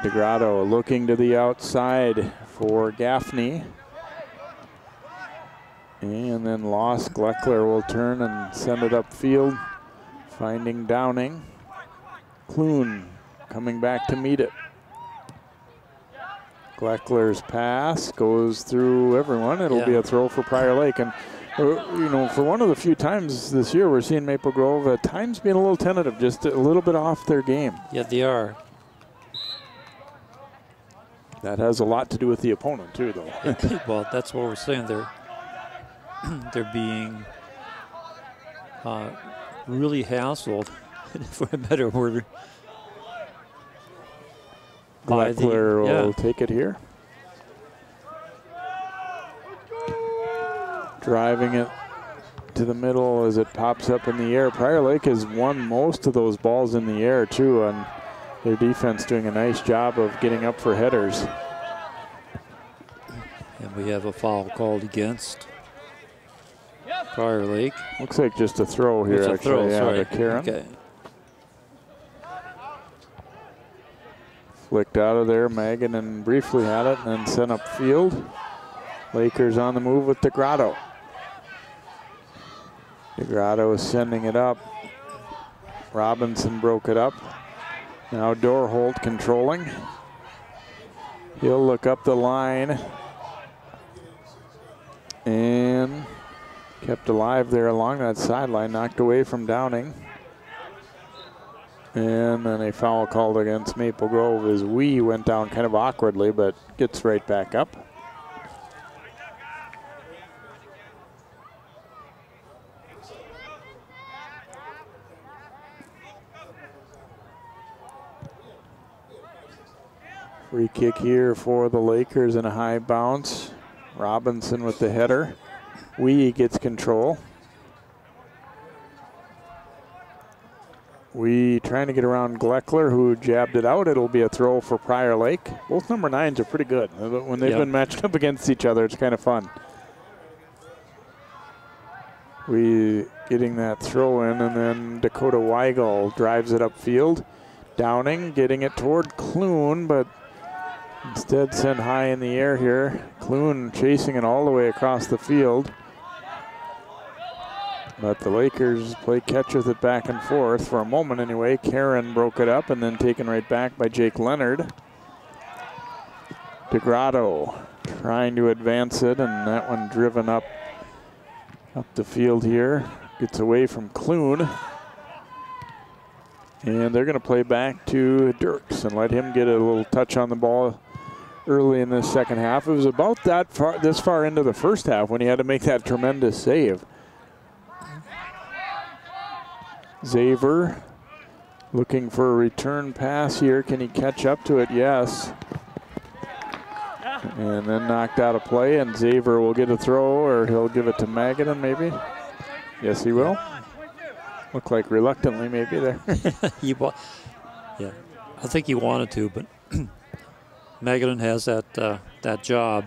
Grotto looking to the outside for Gaffney. And then lost. Gleckler will turn and send it upfield, finding Downing. Clune coming back to meet it. Gleckler's pass goes through everyone. It'll be a throw for Prior Lake. And for one of the few times this year, we're seeing Maple Grove at times being a little tentative, just a little bit off their game. Yeah, they are. That has a lot to do with the opponent, too, though. Well, that's what we're saying. They're being really hassled, for a better word. Gleckler will take it here. Driving it to the middle as it pops up in the air. Prior Lake has won most of those balls in the air too, and their defense doing a nice job of getting up for headers. And we have a foul called against Prior Lake. Looks like just a throw here, It's a actually. throw, yeah, sorry. to Karen. Okay. Flicked out of there. Magadan briefly had it and then sent upfield. Lakers on the move with the Grotto. The Grotto is sending it up. Robinson broke it up. Now Dorholt controlling. He'll look up the line. And kept alive there along that sideline. Knocked away from Downing. And then a foul called against Maple Grove as Wee went down kind of awkwardly, but gets right back up. Free kick here for the Lakers and a high bounce. Robinson with the header. Wee gets control. We trying to get around Gleckler, who jabbed it out. It'll be a throw for Prior Lake. Both number 9s are pretty good. When they've been matched up against each other, it's kind of fun. We getting that throw in, and then Dakota Weigel drives it upfield. Downing getting it toward Clune, but instead sent high in the air here. Clune chasing it all the way across the field. But the Lakers play catch with it back and forth for a moment anyway. Karen broke it up and then taken right back by Jake Leonard. DeGrotto trying to advance it, and that one driven up the field here. Gets away from Clune. And they're going to play back to Dirks and let him get a little touch on the ball early in the second half. It was about this far into the first half when he had to make that tremendous save. Zaver looking for a return pass here. Can he catch up to it? Yes. And then knocked out of play, and Zaver will get a throw, or he'll give it to Magadan maybe. Yes, he will. Look like reluctantly maybe there. Yeah, I think he wanted to, but Magadan has that job.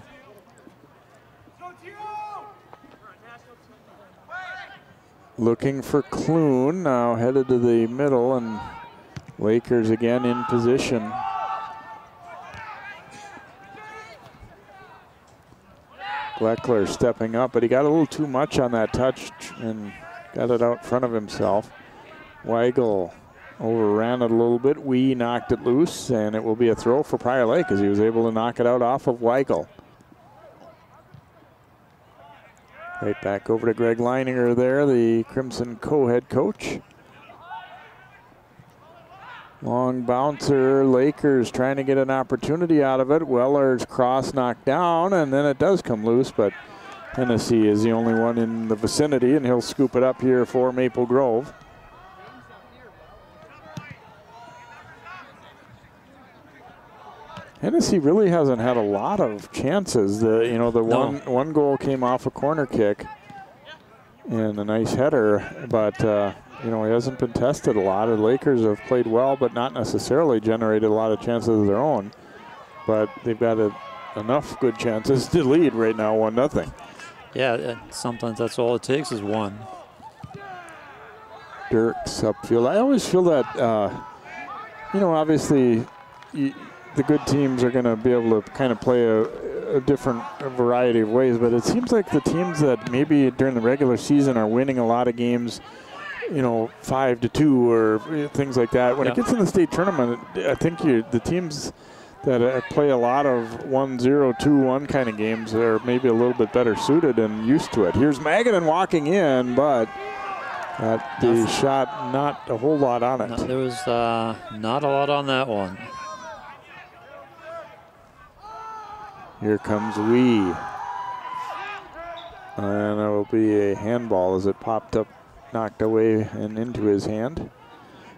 Looking for Clune, now headed to the middle, and Lakers again in position. Gleckler stepping up, but he got a little too much on that touch and got it out front of himself. Weigel overran it a little bit. Wee knocked it loose, and it will be a throw for Prior Lake as he was able to knock it out off of Weigel. Right back over to Greg Leininger there, the Crimson co-head coach. Long bouncer, Lakers trying to get an opportunity out of it. Weller's cross knocked down, and then it does come loose, but Hennessy is the only one in the vicinity, and he'll scoop it up here for Maple Grove. Hennessy really hasn't had a lot of chances. One goal came off a corner kick and a nice header, but he hasn't been tested a lot. The Lakers have played well, but not necessarily generated a lot of chances of their own. But they've got enough good chances to lead right now, 1-0. Yeah, sometimes that's all it takes is one. Dirks upfield. I always feel that, obviously, the good teams are going to be able to kind of play a different variety of ways, but it seems like the teams that maybe during the regular season are winning a lot of games, 5-2 or things like that. When it gets in the state tournament, I think the teams that play a lot of 1-0, 2-1 kind of games are maybe a little bit better suited and used to it. Here's Magadan walking in, but the shot, not a whole lot on it. No, there was not a lot on that one. Here comes Wee. And it will be a handball as it popped up, knocked away and into his hand.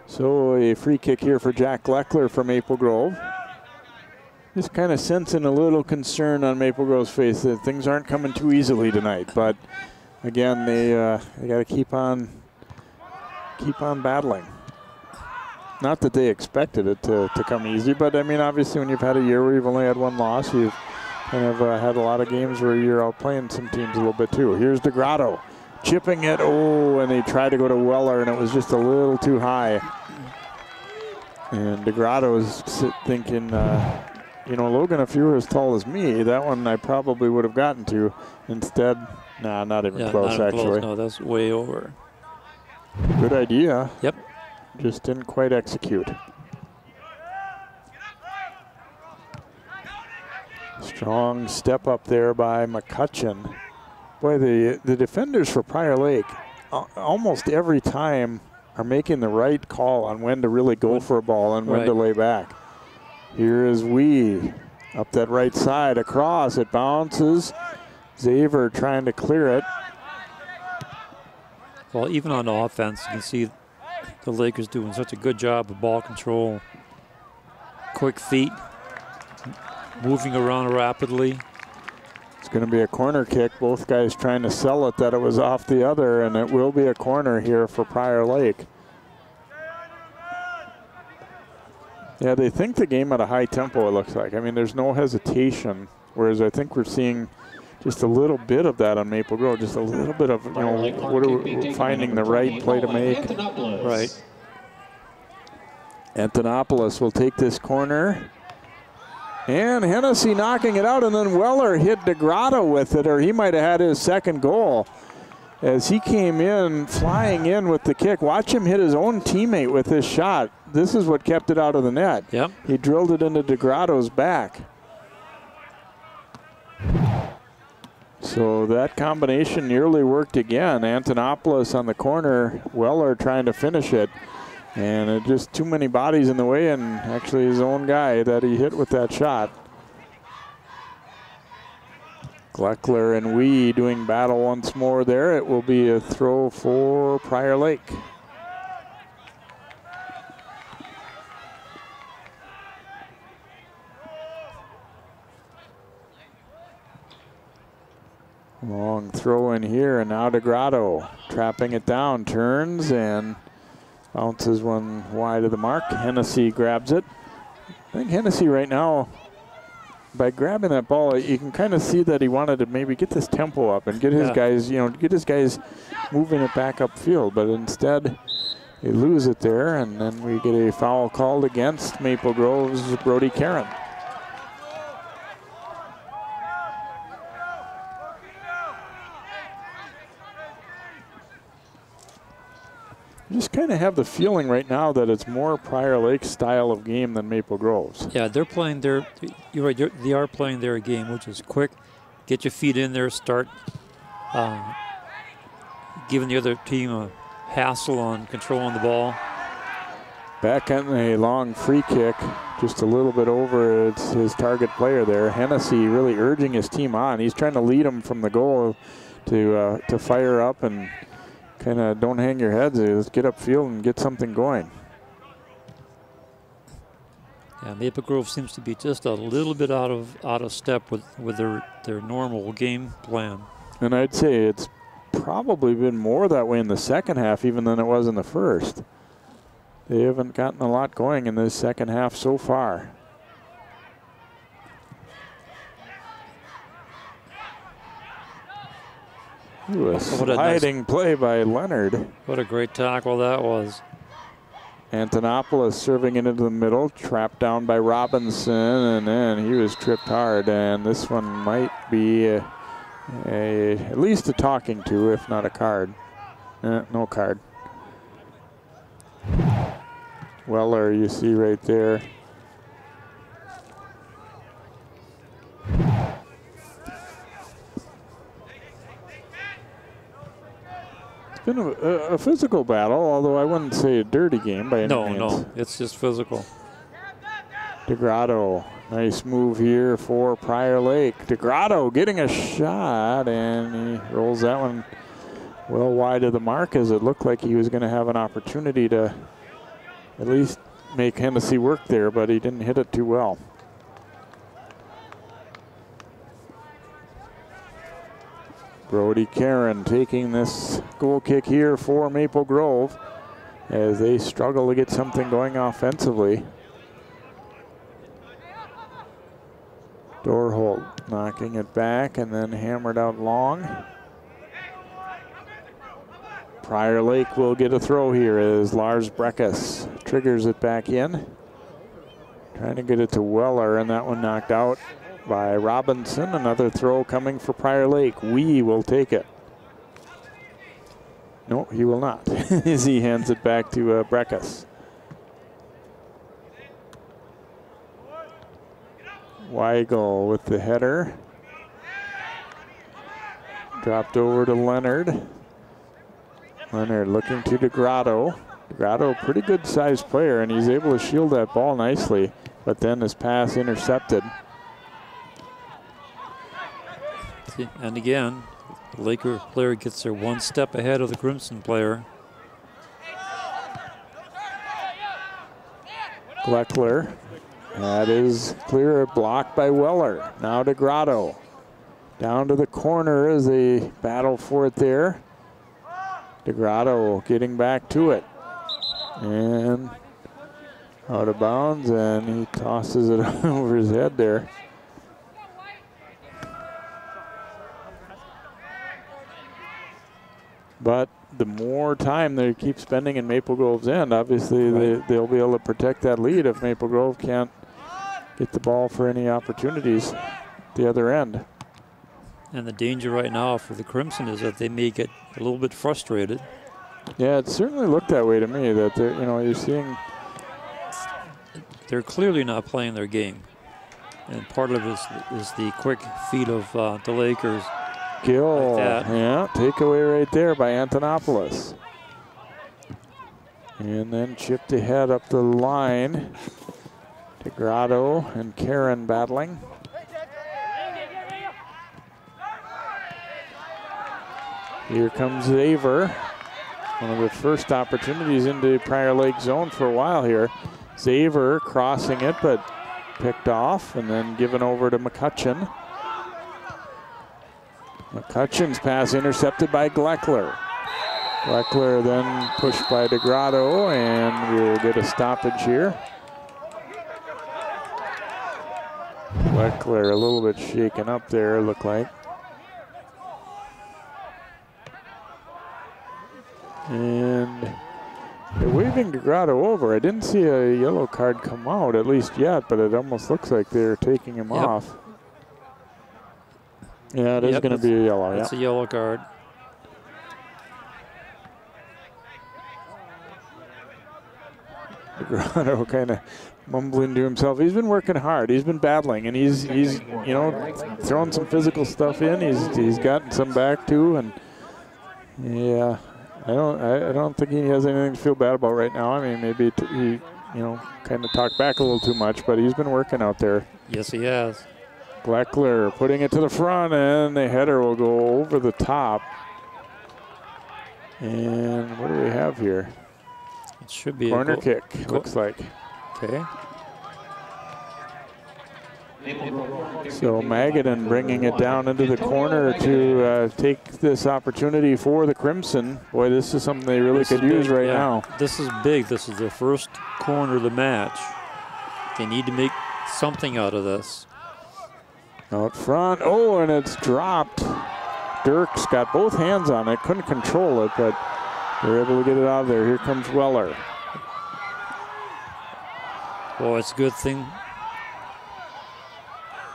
So a free kick here for Jack Gleckler from Maple Grove. Just kind of sensing a little concern on Maple Grove's face that things aren't coming too easily tonight, but again, they got to keep on battling. Not that they expected it to come easy, but I mean, obviously, when you've had a year where you've only had one loss, you've kind of had a lot of games where you're outplaying some teams a little bit too. Here's the Grotto, chipping it. Oh, and they tried to go to Weller, and it was just a little too high. And DeGrotto's thinking, you know, Logan, if you were as tall as me, that one I probably would have gotten to. Instead, nah, not even close, not even actually. Close. No, that's way over. Good idea. Yep. Just didn't quite execute. Strong step up there by McCutcheon. Boy, the defenders for Prior Lake almost every time are making the right call on when to really go for a ball and when to lay back. Here is Wee up that right side, across, it bounces. Xavier trying to clear it. Well, even on offense, you can see the Lakers doing such a good job of ball control. Quick feet, moving around rapidly. It's going to be a corner kick. Both guys trying to sell it that it was off the other, and it will be a corner here for Prior Lake. Yeah, they think the game at a high tempo, it looks like. I mean, there's no hesitation, whereas I think we're seeing just a little bit of that on Maple Grove, just a little bit of, you know, finding the right play to make. Right. Antonopoulos will take this corner. And Hennessy knocking it out, and then Weller hit DeGrotto with it, or he might have had his second goal as he came in, flying in with the kick. Watch him hit his own teammate with this shot. This is what kept it out of the net. Yep. He drilled it into DeGrotto's back. So that combination nearly worked again. Antonopoulos on the corner, Weller trying to finish it. And it just too many bodies in the way, and actually his own guy that he hit with that shot. Gleckler and Wee doing battle once more there. It will be a throw for Prior Lake. Long throw in here, and now DeGrotto trapping it down, turns and bounces one wide of the mark. Hennessy grabs it. I think Hennessy right now, by grabbing that ball, you can kind of see that he wanted to maybe get this tempo up and get his guys, you know, get his guys moving it back upfield. But instead, they lose it there, and then we get a foul called against Maple Grove's Brody Karen. I just kind of have the feeling right now that it's more Prior Lake's style of game than Maple Grove's. Yeah, they're playing their, you're right, they are playing their game, which is quick, get your feet in there, start giving the other team a hassle on controlling the ball. Back on a long free kick, just a little bit over it's his target player there. Hennessy really urging his team on. He's trying to lead them from the goal to fire up and kind of don't hang your heads. Let's get upfield and get something going. Yeah, Maple Grove seems to be just a little bit out of step with their normal game plan. And I'd say it's probably been more that way in the second half even than it was in the first. They haven't gotten a lot going in this second half so far. Ooh, a sliding play by Leonard. What a great tackle that was. Antonopoulos serving it into the middle, trapped down by Robinson, and then he was tripped hard. And this one might be at least a talking to, if not a card. No card. Weller, you see right there. It's been a physical battle, although I wouldn't say a dirty game by any means. No, it's just physical. DeGrotto, nice move here for Prior Lake. DeGrotto getting a shot, and he rolls that one well wide of the mark, as it looked like he was going to have an opportunity to at least make Hennessy work there, but he didn't hit it too well. Brody Karen taking this goal kick here for Maple Grove as they struggle to get something going offensively. Dorholt knocking it back and then hammered out long. Prior Lake will get a throw here as Lars Breckus triggers it back in. Trying to get it to Weller, and that one knocked out by Robinson. Another throw coming for Prior Lake. Wee will take it. No, he will not as he hands it back to Breckus. Weigel with the header. Dropped over to Leonard. Leonard looking to DeGrotto. DeGrotto, pretty good sized player, and he's able to shield that ball nicely, but then his pass intercepted. And again, the Laker player gets there one step ahead of the Crimson player. Gleckler. That is clear, blocked by Weller. Now to Grotto. Down to the corner as they battle for it there. DeGrotto getting back to it. And out of bounds, and he tosses it over his head there. But the more time they keep spending in Maple Grove's end, obviously they'll be able to protect that lead if Maple Grove can't get the ball for any opportunities at the other end. And the danger right now for the Crimson is that they may get a little bit frustrated. Yeah, it certainly looked that way to me, that they're, you're seeing. They're clearly not playing their game. And part of it is the quick feet of the Lakers. Gill, like yeah, takeaway right there by Antonopoulos. And then chipped ahead up the line. DeGrotto and Karen battling. Here comes Zaver. One of the first opportunities into Prior Lake zone for a while here. Zaver crossing it, but picked off and then given over to McCutcheon. McCutcheon's pass intercepted by Gleckler. Gleckler then pushed by DeGrotto, and we'll get a stoppage here. Gleckler a little bit shaken up there, looked like. And they're waving DeGrotto over. I didn't see a yellow card come out, at least yet, but it almost looks like they're taking him off. Yeah, it is going to be a yellow. That's a yellow card. DeGrotto kind of mumbling to himself. He's been working hard. He's been battling, and he's throwing some physical stuff in. He's gotten some back too, and yeah, I don't think he has anything to feel bad about right now. I mean, maybe he kind of talked back a little too much, but he's been working out there. Yes, he has. Gleckler putting it to the front, and the header will go over the top. And what do we have here? It should be corner kick, looks like. Okay. So Magadan bringing it down into the corner to take this opportunity for the Crimson. Boy, this is something they really could use right now. This is big. This is their first corner of the match. They need to make something out of this. Out front, oh, and it's dropped. Dirk's got both hands on it, couldn't control it, but they're able to get it out of there. Here comes Weller. Boy, it's a good thing.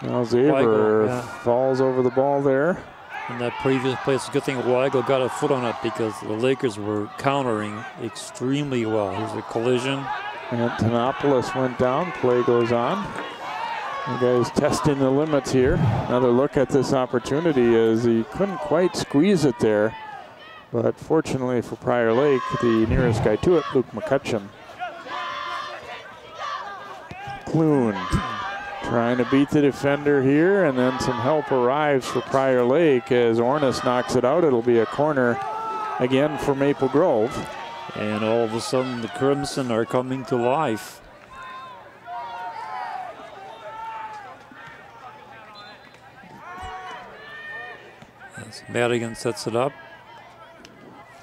Now Zaver falls over the ball there. In that previous play, it's a good thing Weigel got a foot on it because the Lakers were countering extremely well. Here's a collision. Antonopoulos went down, play goes on. You guys testing the limits here. Another look at this opportunity as he couldn't quite squeeze it there. But fortunately for Prior Lake, the nearest guy to it, Luke McCutcheon. Clune trying to beat the defender here, and then some help arrives for Prior Lake as Ornis knocks it out. It'll be a corner again for Maple Grove. And all of a sudden the Crimson are coming to life. Madigan sets it up.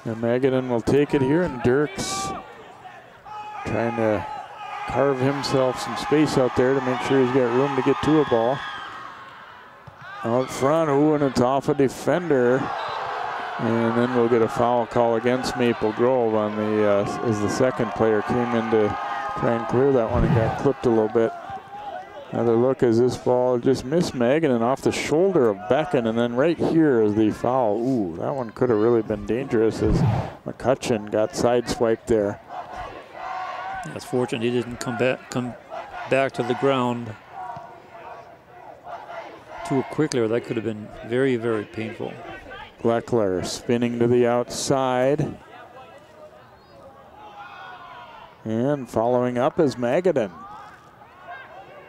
And Magadan will take it here, and Dirks trying to carve himself some space out there to make sure he's got room to get to a ball. Out front, ooh, and it's off a defender. And then we'll get a foul call against Maple Grove on the as the second player came in to try and clear that one and got clipped a little bit. Another look as this ball just missed Magadan off the shoulder of Becken, and then right here is the foul. Ooh, that one could have really been dangerous as McCutcheon got sideswiped there. It's fortunate he didn't come back to the ground too quickly, or that could have been very, very painful. Gleckler spinning to the outside. And following up is Magadan.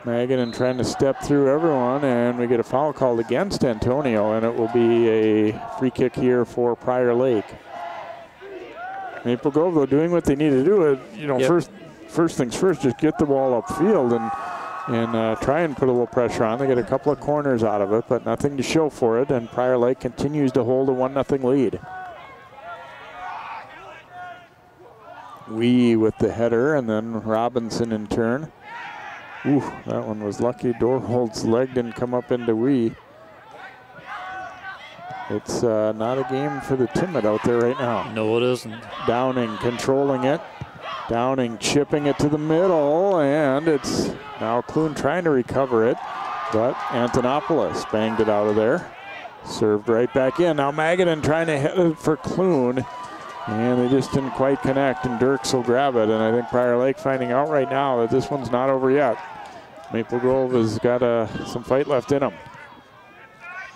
Magadan trying to step through everyone, and we get a foul called against Antonio, and it will be a free kick here for Prior Lake. Maple Grove, though, doing what they need to do. You know, yep. First things first, just get the ball upfield and try and put a little pressure on. They get a couple of corners out of it, but nothing to show for it, and Prior Lake continues to hold a 1-0 lead. Wee with the header, and then Robinson in turn. Ooh, that one was lucky. Dorhold's leg didn't come up into Wee. It's not a game for the timid out there right now. No, it isn't. Downing controlling it. Downing chipping it to the middle, and it's now Clune trying to recover it, but Antonopoulos banged it out of there. Served right back in. Now Magadan trying to hit it for Clune, and they just didn't quite connect, and Dirks will grab it. And I think Prior Lake finding out right now that this one's not over yet. Maple Grove has got some fight left in them.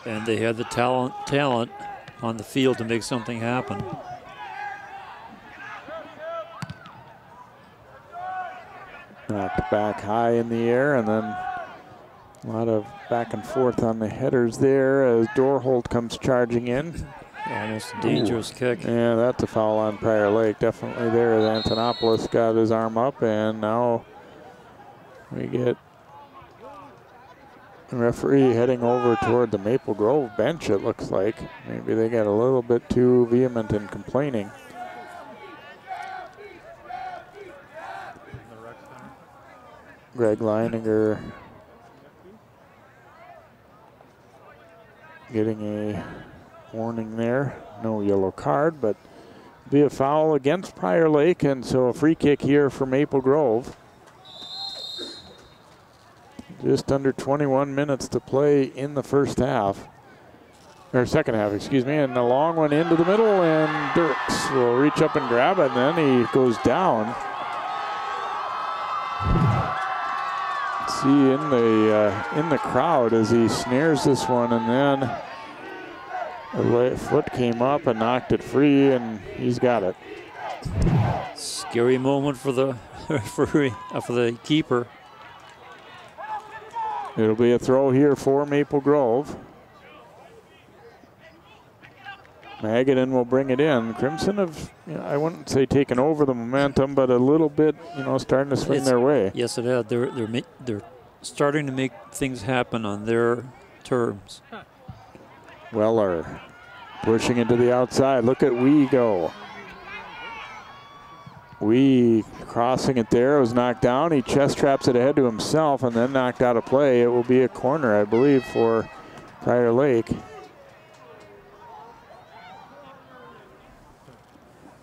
And they had the talent on the field to make something happen. Knocked back high in the air, and then a lot of back and forth on the headers there as Dorholt comes charging in. Almost a dangerous kick. Yeah, that's a foul on Prior Lake. Definitely there as Antonopoulos got his arm up, and now we get the referee heading over toward the Maple Grove bench, it looks like. Maybe they got a little bit too vehement in complaining. Greg Leininger getting a warning there. No yellow card, but be a foul against Prior Lake, and so a free kick here for Maple Grove. Just under 21 minutes to play in the first half. Or second half, excuse me. And a long one into the middle, and Dirks will reach up and grab it, and then he goes down. See in the crowd as he snares this one, and then a foot came up and knocked it free, and he's got it. Scary moment for the referee, for the keeper. It'll be a throw here for Maple Grove. Magadan will bring it in. Crimson have, I wouldn't say taken over the momentum, but a little bit, starting to swing their way. Yes, it has. They're starting to make things happen on their terms. Weller pushing it to the outside. Look at Wee go. Wee crossing it there. It was knocked down. He chest traps it ahead to himself and then knocked out of play. It will be a corner, I believe, for Prior Lake.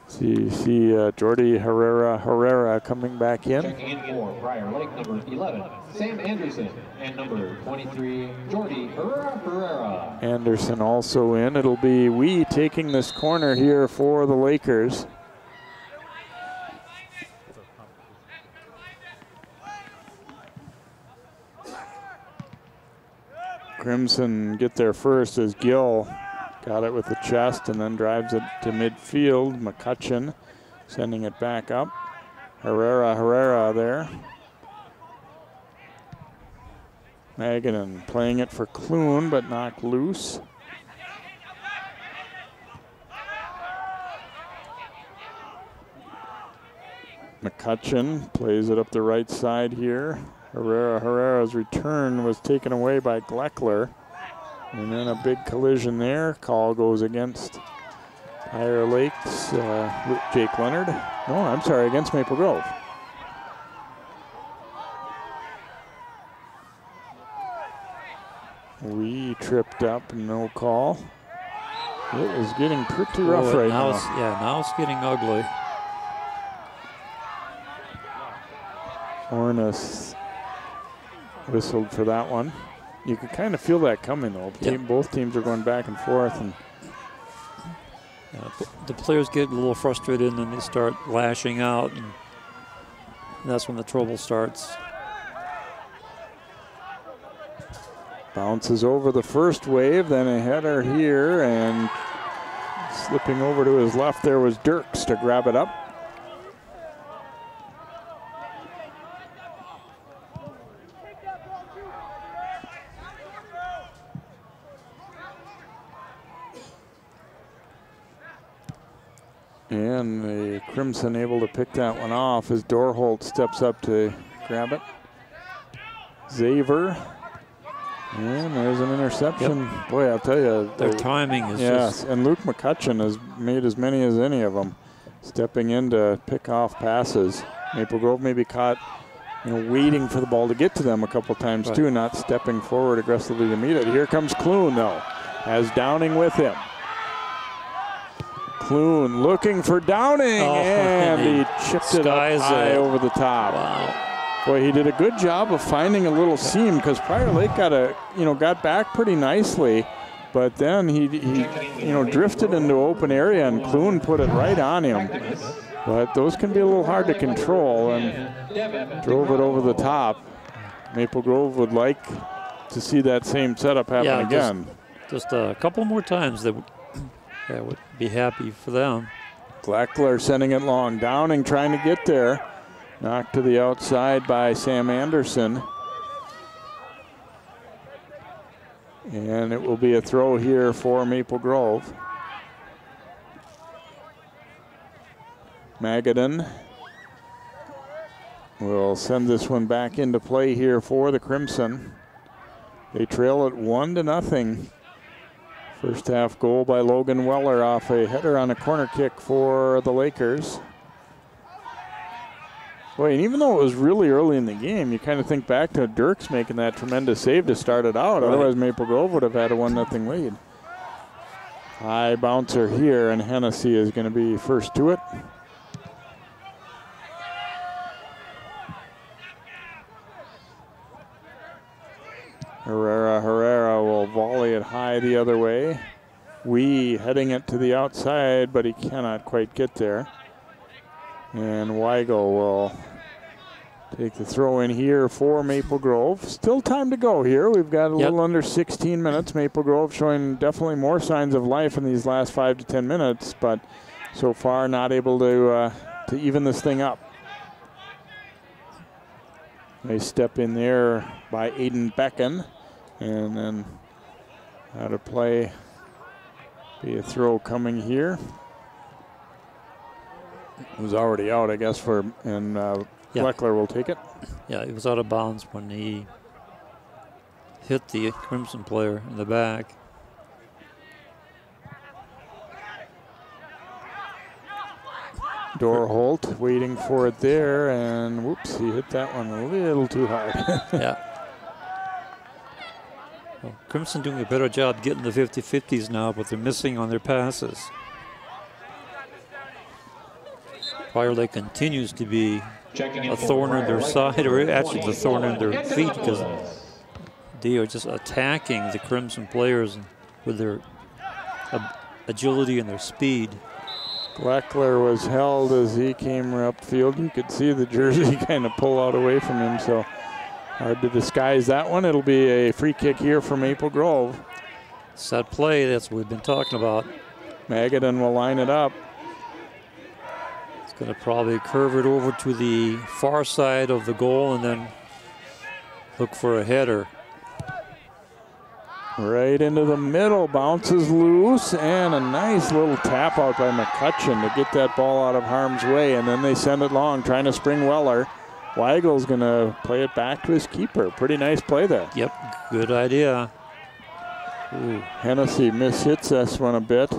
See Jordy Herrera coming back in. Checking in for Prior Lake, number 11, Sam Anderson, and number 23, Jordy Herrera. Anderson also in. It'll be Wee taking this corner here for the Lakers. Crimson get there first as Gill got it with the chest and then drives it to midfield. McCutcheon sending it back up. Herrera there. Magadan playing it for Clune, but knocked loose. McCutcheon plays it up the right side here. Herrera's return was taken away by Gleckler. And then a big collision there. Call goes against Higher Lakes, Jake Leonard. No, I'm sorry, against Maple Grove. We tripped up, no call. It is getting pretty rough right now. Now it's getting ugly. Ornis whistled for that one. You could kind of feel that coming, though. Both teams are going back and forth. And the players get a little frustrated, and then they start lashing out, and that's when the trouble starts. Bounces over the first wave, then a header here, and slipping over to his left there was Dirks to grab it up. And the Crimson able to pick that one off as Dorholt steps up to grab it. Zaver. And there's an interception. Yep. Boy, I'll tell you. Their timing is just... and Luke McCutcheon has made as many as any of them, stepping in to pick off passes. Maple Grove maybe caught, waiting for the ball to get to them a couple times too, not stepping forward aggressively to meet it. Here comes Clune, though, has Downing with him. Clune looking for Downing, and he chipped it up high over the top. Wow. Boy, he did a good job of finding a little seam because Prior Lake got back pretty nicely, but then he drifted into open area and Clune put it right on him. But those can be a little hard to control and drove it over the top. Maple Grove would like to see that same setup happen again. Just a couple more times that would be happy for them. Gleckler sending it long. Downing trying to get there. Knocked to the outside by Sam Anderson. And it will be a throw here for Maple Grove. Magadan will send this one back into play here for the Crimson. They trail it 1-0. First half goal by Logan Weller off a header on a corner kick for the Lakers. Boy, and even though it was really early in the game, you kind of think back to Dirks making that tremendous save to start it out. Right. Otherwise, Maple Grove would have had a 1-0 lead. High bouncer here, and Hennessy is going to be first to it. Herrera will volley it high the other way. Wee heading it to the outside, but he cannot quite get there. And Weigel will take the throw in here for Maple Grove. Still time to go here. We've got a little under 16 minutes. Maple Grove showing definitely more signs of life in these last 5 to 10 minutes, but so far not able to even this thing up. They step in there by Aiden Becken, and then out of play. Be a throw coming here. It was already out, I guess, and Gleckler will take it. Yeah, he was out of bounds when he hit the Crimson player in the back. Dorholt waiting for it there, and whoops, he hit that one a little too hard. Yeah. Well, Crimson doing a better job getting the 50-50s now, but they're missing on their passes. Prior Lake continues to be a thorn in their side, or actually the thorn in their feet, because they are just attacking the Crimson players with their agility and their speed. Gleckler was held as he came upfield. You could see the jersey kind of pull out away from him, so hard to disguise that one. It'll be a free kick here for Maple Grove. Set play, that's what we've been talking about. Magadan will line it up. Going to probably curve it over to the far side of the goal and then look for a header. Right into the middle, bounces loose, and a nice little tap out by McCutcheon to get that ball out of harm's way, and then they send it long, trying to spring Weller. Weigel's going to play it back to his keeper. Pretty nice play there. Yep, good idea. Ooh, Hennessy mishits this one a bit.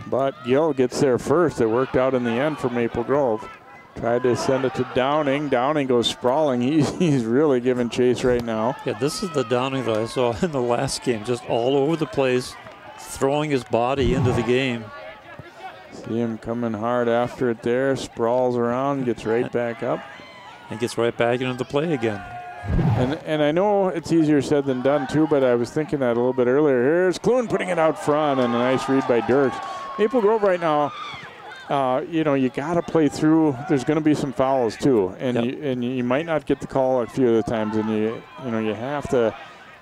But Gill gets there first. It worked out in the end for Maple Grove. Tried to send it to Downing. Downing goes sprawling. He's really giving chase right now. Yeah, this is the Downing that I saw in the last game, just all over the place, throwing his body into the game. See him coming hard after it there, sprawls around, gets right back up. And gets right back into the play again. And I know it's easier said than done too, but I was thinking that a little bit earlier. Here's Clune putting it out front, and a nice read by Dirks. Maple Grove right now, you know, you got to play through. There's going to be some fouls too, and yep. you might not get the call a few of the times, and you have to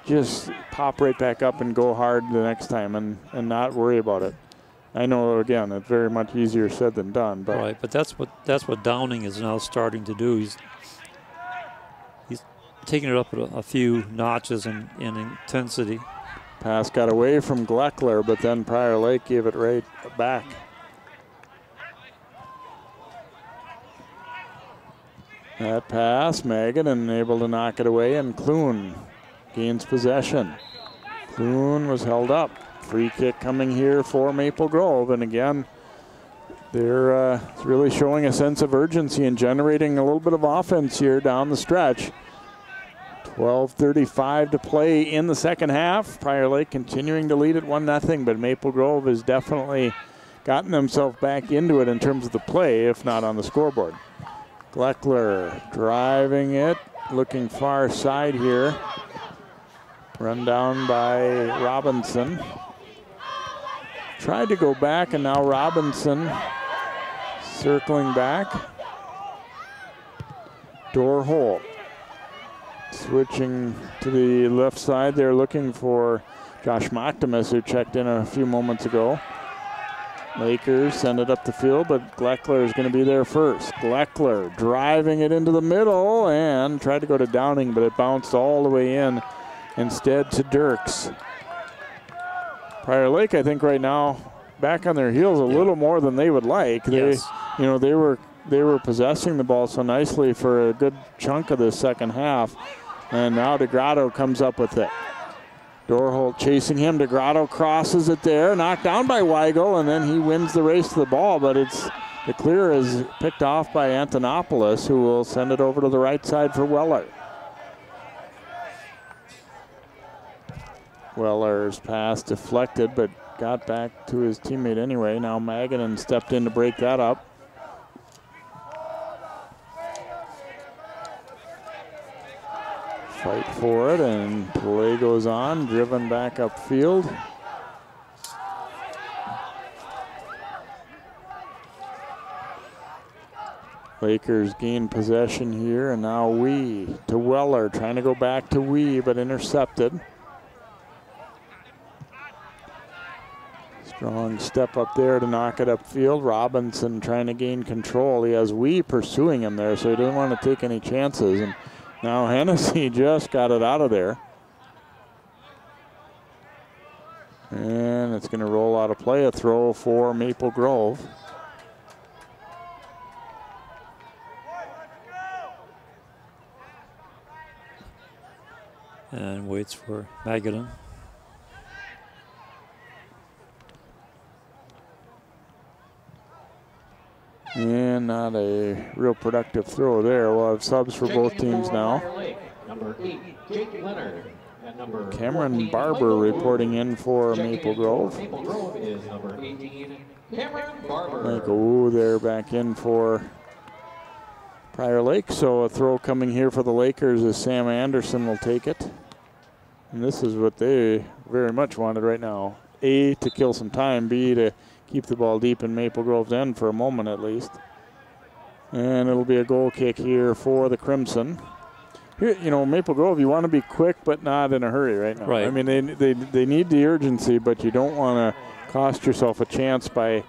just pop right back up and go hard the next time, and not worry about it. I know, again, it's very much easier said than done, but right. But that's what Downing is now starting to do. He's taking it up a few notches in intensity. Pass got away from Gleckler, but then Prior Lake gave it right back. That pass, Magadan able to knock it away, and Clune gains possession. Clune was held up. Free kick coming here for Maple Grove, and again, they're really showing a sense of urgency and generating a little bit of offense here down the stretch. 12:35 to play in the second half. Prior Lake continuing to lead at 1-0, but Maple Grove has definitely gotten themselves back into it in terms of the play, if not on the scoreboard. Gleckler driving it, looking far side here. Run down by Robinson. Tried to go back, and now Robinson circling back. Dorholt switching to the left side. They're looking for Josh Moctimus, who checked in a few moments ago. Lakers send it up the field, but Gleckler is going to be there first. Gleckler driving it into the middle and tried to go to Downing, but it bounced all the way in instead to Dirks. Prior Lake, I think right now, back on their heels a little more than they would like. Yes. They were possessing the ball so nicely for a good chunk of the second half. And now Grotto comes up with it. Dorholt chasing him. Grotto crosses it there, knocked down by Weigel, and then he wins the race to the ball, but the clear is picked off by Antonopoulos, who will send it over to the right side for Weller. Weller's pass deflected, but got back to his teammate anyway. Now Magadan stepped in to break that up. Fight for it, and play goes on, driven back upfield. Lakers gain possession here, and now Wee to Weller, trying to go back to Wee, but intercepted. Strong step up there to knock it upfield. Robinson trying to gain control. He has Wee pursuing him there, so he doesn't want to take any chances. And now Hennessy just got it out of there. And it's going to roll out of play, a throw for Maple Grove. And waits for Magadan. And not a real productive throw there. We'll have subs for both teams now. Number 8, Jake Leonard. And number Cameron Barber reporting in for Maple Grove. Maple Grove is number 18, Cameron Barber. Michael Wu there back in for Prior Lake. So a throw coming here for the Lakers as Sam Anderson will take it. And this is what they very much wanted right now. A, to kill some time. B, to keep the ball deep in Maple Grove's end for a moment at least. And it'll be a goal kick here for the Crimson. Here, Maple Grove, you want to be quick but not in a hurry right now. Right. I mean, they need the urgency, but you don't want to cost yourself a chance by,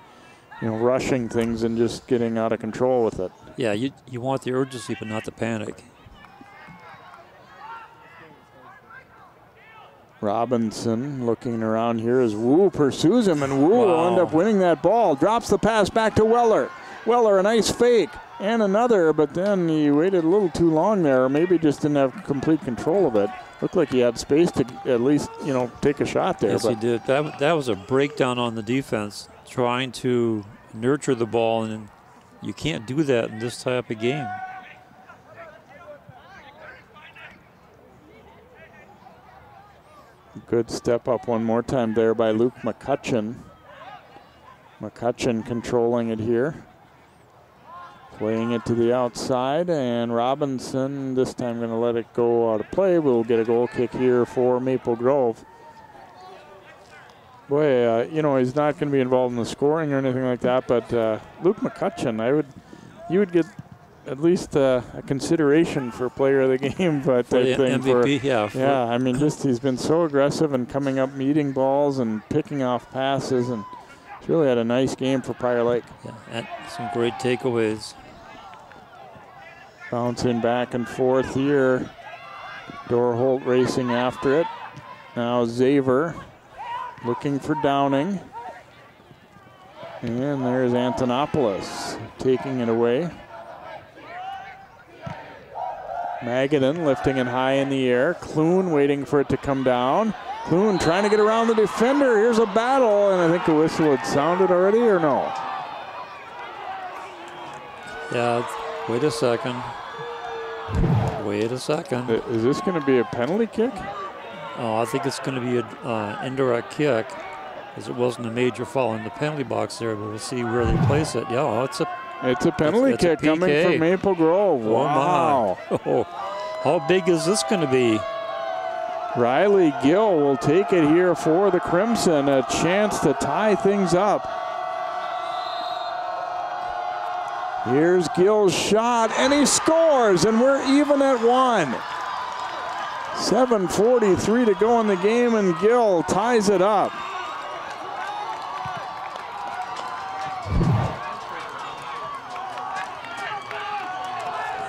rushing things and just getting out of control with it. Yeah, you want the urgency but not the panic. Robinson looking around here as Wu pursues him, and Wu will end up winning that ball. Drops the pass back to Weller. Weller, a nice fake. And another, but then he waited a little too long there, or maybe just didn't have complete control of it. Looked like he had space to at least, take a shot there. Yes, he did. That was a breakdown on the defense, trying to nurture the ball, and you can't do that in this type of game. Good step up one more time there by Luke McCutcheon. McCutcheon controlling it here. Playing it to the outside, and Robinson this time going to let it go out of play. We'll get a goal kick here for Maple Grove. Boy, he's not going to be involved in the scoring or anything like that, but Luke McCutcheon, you would get at least a consideration for player of the game, but for the MVP, yeah. I mean, he's been so aggressive and coming up, meeting balls and picking off passes, and he's really had a nice game for Prior Lake. Yeah, and some great takeaways. Bouncing back and forth here. Dorholt racing after it. Now Zaver looking for Downing. And there's Antonopoulos taking it away. Magadan lifting it high in the air. Clune waiting for it to come down. Clune trying to get around the defender. Here's a battle, and I think the whistle had sounded already, or no? Yeah, wait a second. Wait a second. Is this going to be a penalty kick? Oh, I think it's going to be an indirect kick, as it wasn't a major foul in the penalty box there, but we'll see where they place it. Yeah, it's a penalty kick coming from Maple Grove. Wow. Oh, how big is this going to be? Riley Gill will take it here for the Crimson. A chance to tie things up. Here's Gill's shot, and he scores, and we're even at 1. 7:43 to go in the game, and Gill ties it up.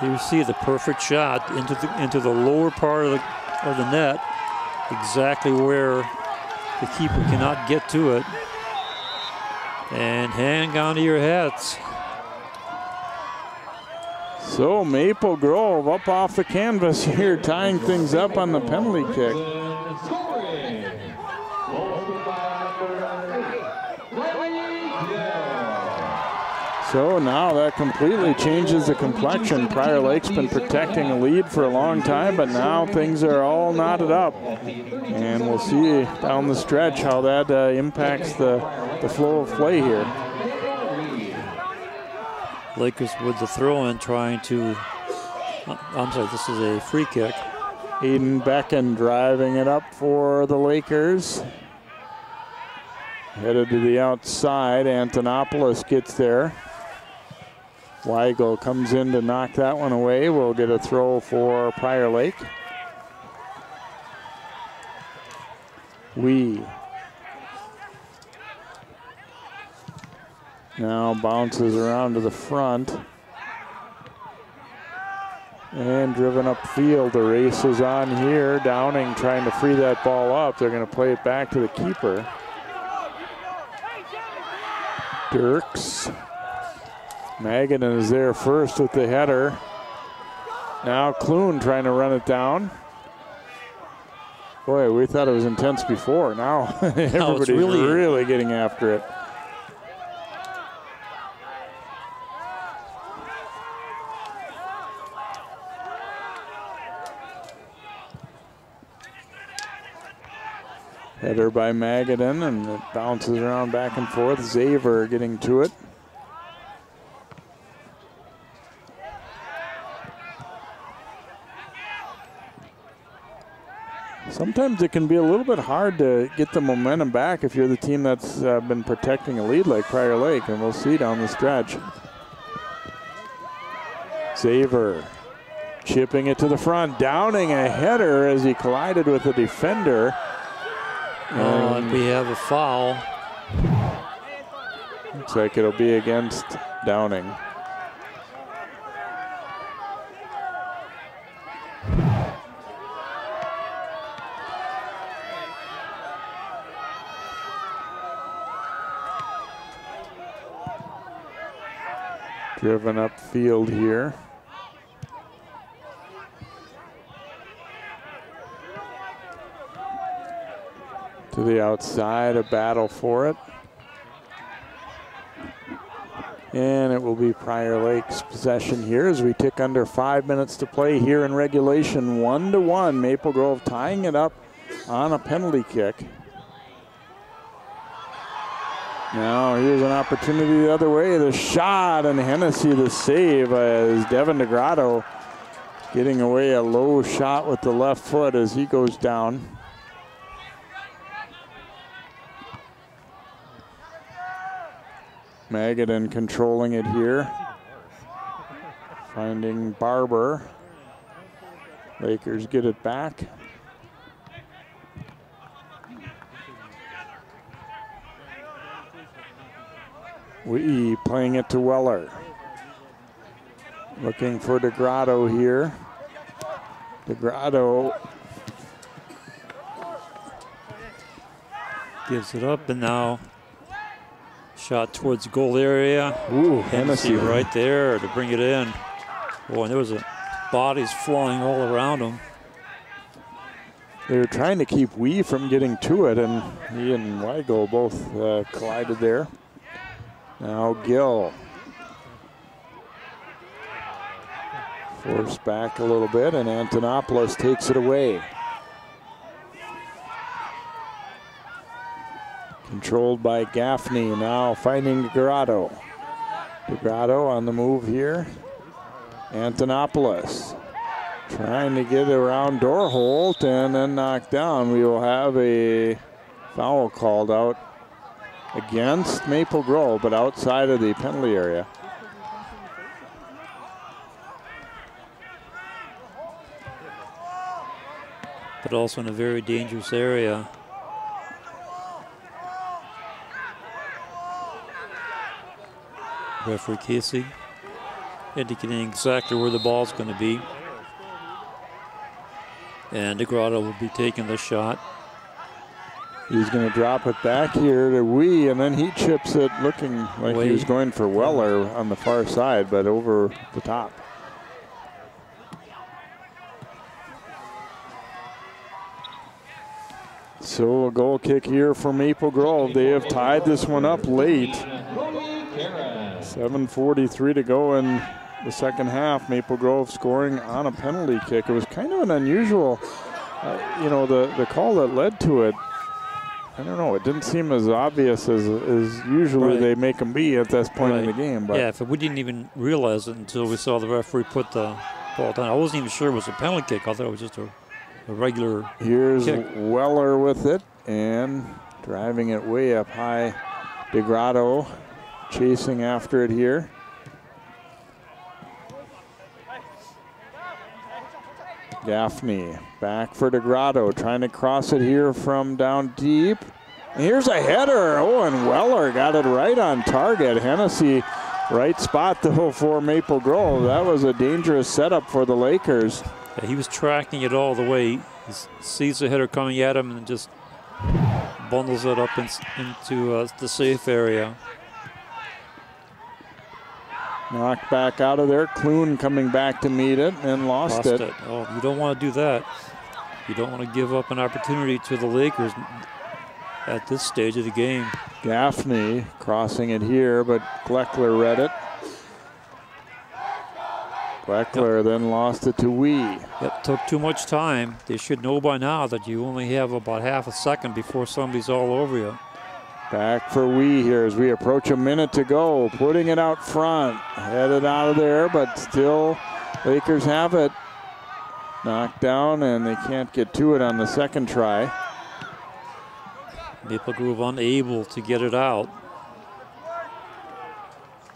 You see the perfect shot into the lower part of the net, exactly where the keeper cannot get to it. And hang on to your hats. So Maple Grove up off the canvas here, tying things up on the penalty kick. So now that completely changes the complexion. Prior Lake's been protecting a lead for a long time, but now things are all knotted up. And we'll see down the stretch how that impacts the flow of play here. Lakers with the throw-in trying to, I'm sorry, this is a free kick. Aiden Becken driving it up for the Lakers. Headed to the outside, Antonopoulos gets there. Weigel comes in to knock that one away. We'll get a throw for Prior Lake. Now bounces around to the front. And driven upfield. The race is on here. Downing trying to free that ball up. They're going to play it back to the keeper. Dirks. Magadan is there first with the header. Now Clune trying to run it down. Boy, we thought it was intense before. Now everybody's really getting after it. Header by Magadan, and it bounces around back and forth. Zaver getting to it. Sometimes it can be a little bit hard to get the momentum back if you're the team that's been protecting a lead like Prior Lake, and we'll see down the stretch. Zaver chipping it to the front, Downing a header as he collided with the defender. And we have a foul. Looks like it'll be against Downing. Driven upfield here. To the outside, a battle for it. And it will be Prior Lake's possession here as we tick under 5 minutes to play here in regulation. 1-1, Maple Grove tying it up on a penalty kick. Now here's an opportunity the other way. The shot, and Hennessy the save as Devin DeGrotto getting away a low shot with the left foot as he goes down. Magadan controlling it here. Finding Barber. Lakers get it back. Wee playing it to Weller. Looking for DeGrotto here. DeGrotto gives it up, and now shot towards the goal area. Ooh, Hennessy right there to bring it in. Oh, and there was bodies flying all around him. They were trying to keep Wee from getting to it, and he and Weigel both collided there. Now Gill. Forced back a little bit, and Antonopoulos takes it away. Controlled by Gaffney, now finding DeGrotto. DeGrotto on the move here. Antonopoulos trying to get around Dorholt and then knocked down. We will have a foul called out against Maple Grove, but outside of the penalty area. But also in a very dangerous area. Referee Casey indicating exactly where the ball's going to be. And DeGrotto will be taking the shot. He's going to drop it back here to Wee, and then he chips it looking like he was going for Weller on the far side, but over the top. So a goal kick here for Maple Grove. They have tied this one up late. 7:43 to go in the second half. Maple Grove scoring on a penalty kick. It was kind of an unusual, the call that led to it. I don't know. It didn't seem as obvious as usually they make them be at this point in the game. But yeah, we didn't even realize it until we saw the referee put the ball down. I wasn't even sure it was a penalty kick. I thought it was just a regular Here's kick. Weller with it and driving it way up high. DeGrotto chasing after it here. Gaffney back for DeGrotto, trying to cross it here from down deep. And here's a header. Oh, and Weller got it right on target. Hennessy, right spot though for Maple Grove. That was a dangerous setup for the Lakers. Yeah, he was tracking it all the way. He sees the header coming at him and just bundles it up into the safe area. Knocked back out of there. Clune coming back to meet it and lost it. Oh, you don't want to do that. You don't want to give up an opportunity to the Lakers at this stage of the game. Gaffney crossing it here, but Gleckler read it. Gleckler then lost it to Wee. Yep, took too much time. They should know by now that you only have about half a second before somebody's all over you. Back for Wee here as we approach a minute to go. Putting it out front. Headed out of there, but still Lakers have it. Knocked down, and they can't get to it on the second try. Maple Grove unable to get it out.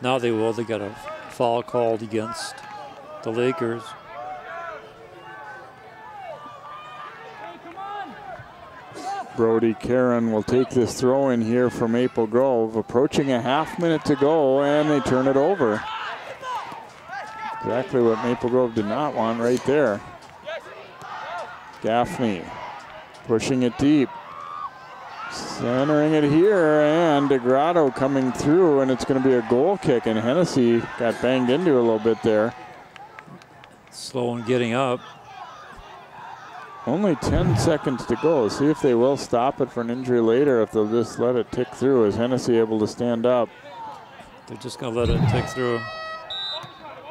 Now they will. They got a foul called against the Lakers. Brody Caron will take this throw in here for Maple Grove. Approaching a half minute to go, and they turn it over. Exactly what Maple Grove did not want right there. Gaffney pushing it deep. Centering it here, and Grotto coming through, and it's going to be a goal kick, and Hennessy got banged into a little bit there. Slow in getting up. Only 10 seconds to go. See if they will stop it for an injury later, if they'll just let it tick through. Is Hennessy able to stand up? They're just going to let it tick through.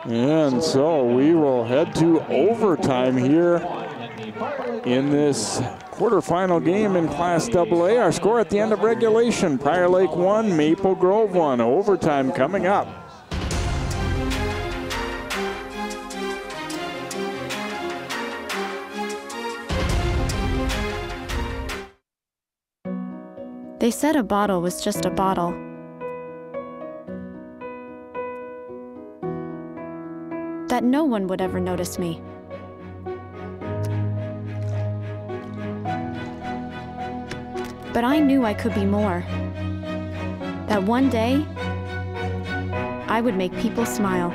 And so we will head to overtime here in this quarterfinal game in Class AA. Our score at the end of regulation: Prior Lake 1, Maple Grove 1. Overtime coming up. They said a bottle was just a bottle. That no one would ever notice me. But I knew I could be more. That one day, I would make people smile.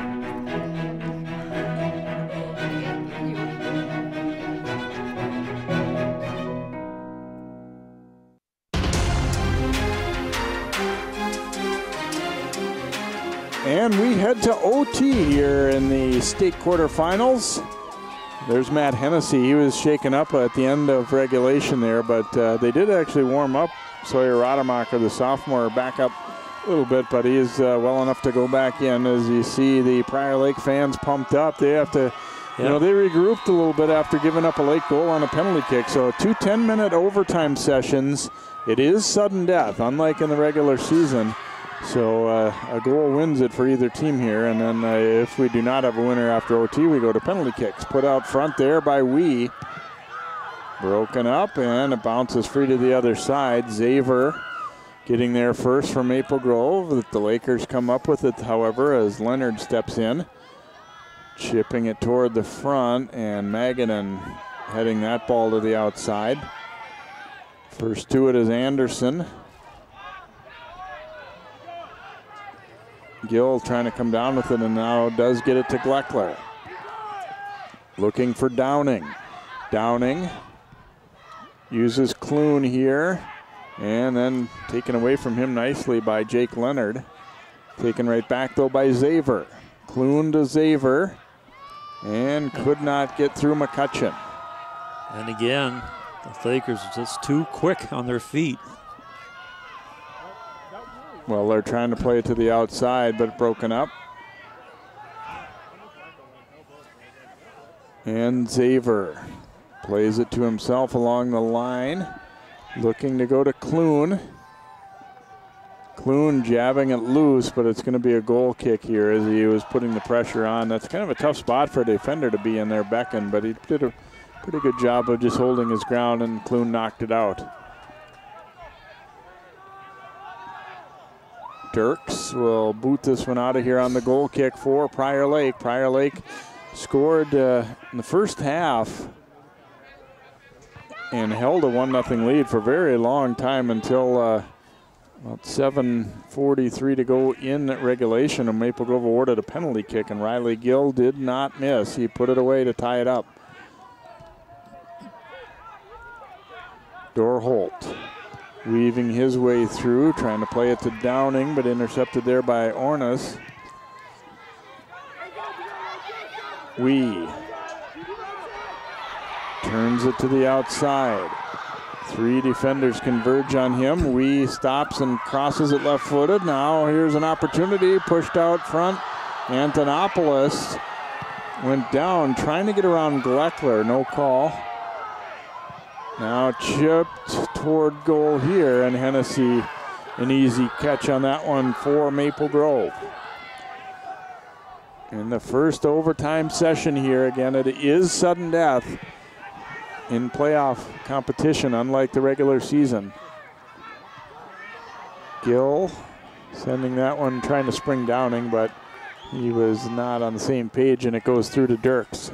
And we head to OT here in the state quarterfinals. There's Matt Hennessy. He was shaken up at the end of regulation there, but they did actually warm up Sawyer Rademacher, the sophomore, back up a little bit, but he is well enough to go back in. As you see the Prior Lake fans pumped up. They have to, you know, they regrouped a little bit after giving up a late goal on a penalty kick. So 2 10-minute overtime sessions. It is sudden death, unlike in the regular season. So a goal wins it for either team here, and then if we do not have a winner after OT, we go to penalty kicks. Put out front there by Wee. Broken up, and it bounces free to the other side. Zaver getting there first for Maple Grove. The Lakers come up with it, however, as Leonard steps in. Chipping it toward the front, and Magadan heading that ball to the outside. First to it is Anderson. Gill trying to come down with it, and now does get it to Gleckler. Looking for Downing. Downing uses Clune here, and then taken away from him nicely by Jake Leonard. Taken right back, though, by Zaver. Clune to Zaver, and could not get through McCutcheon. And again, the Lakers are just too quick on their feet. Well, they're trying to play it to the outside, but broken up. And Zaver plays it to himself along the line, looking to go to Clune. Clune jabbing it loose, but it's going to be a goal kick here as he was putting the pressure on. That's kind of a tough spot for a defender to be in there, Becken, but he did a pretty good job of just holding his ground, and Clune knocked it out. Dirks will boot this one out of here on the goal kick for Prior Lake. Prior Lake scored in the first half and held a 1-0 lead for a very long time until about 7:43 to go in regulation, and Maple Grove awarded a penalty kick, and Riley Gill did not miss. He put it away to tie it up. Dorholt weaving his way through, trying to play it to Downing, but intercepted there by Ornis. Wee turns it to the outside. 3 defenders converge on him. Wee stops and crosses it left-footed. Now here's an opportunity, pushed out front. Antonopoulos went down, trying to get around Gleckler, no call. Now chipped toward goal here, and Hennessy an easy catch on that one for Maple Grove. In the first overtime session here, again, it is sudden death in playoff competition, unlike the regular season. Gill sending that one, trying to spring Downing, but he was not on the same page, and it goes through to Dirks.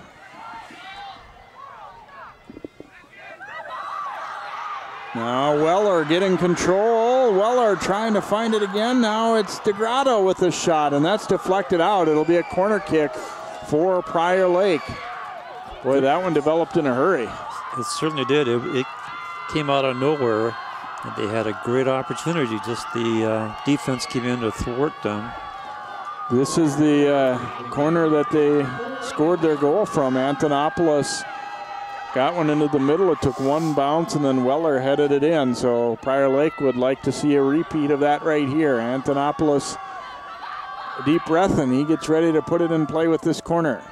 Now Weller getting control. Weller trying to find it again. Now it's DeGrotto with a shot, and that's deflected out. It'll be a corner kick for Prior Lake. Boy, that one developed in a hurry. It certainly did. It came out of nowhere. And they had a great opportunity, just the defense came in to thwart them. This is the corner that they scored their goal from. Antonopoulos got one into the middle. It took one bounce, and then Weller headed it in. So Prior Lake would like to see a repeat of that right here. Antonopoulos, a deep breath, and he gets ready to put it in play with this corner.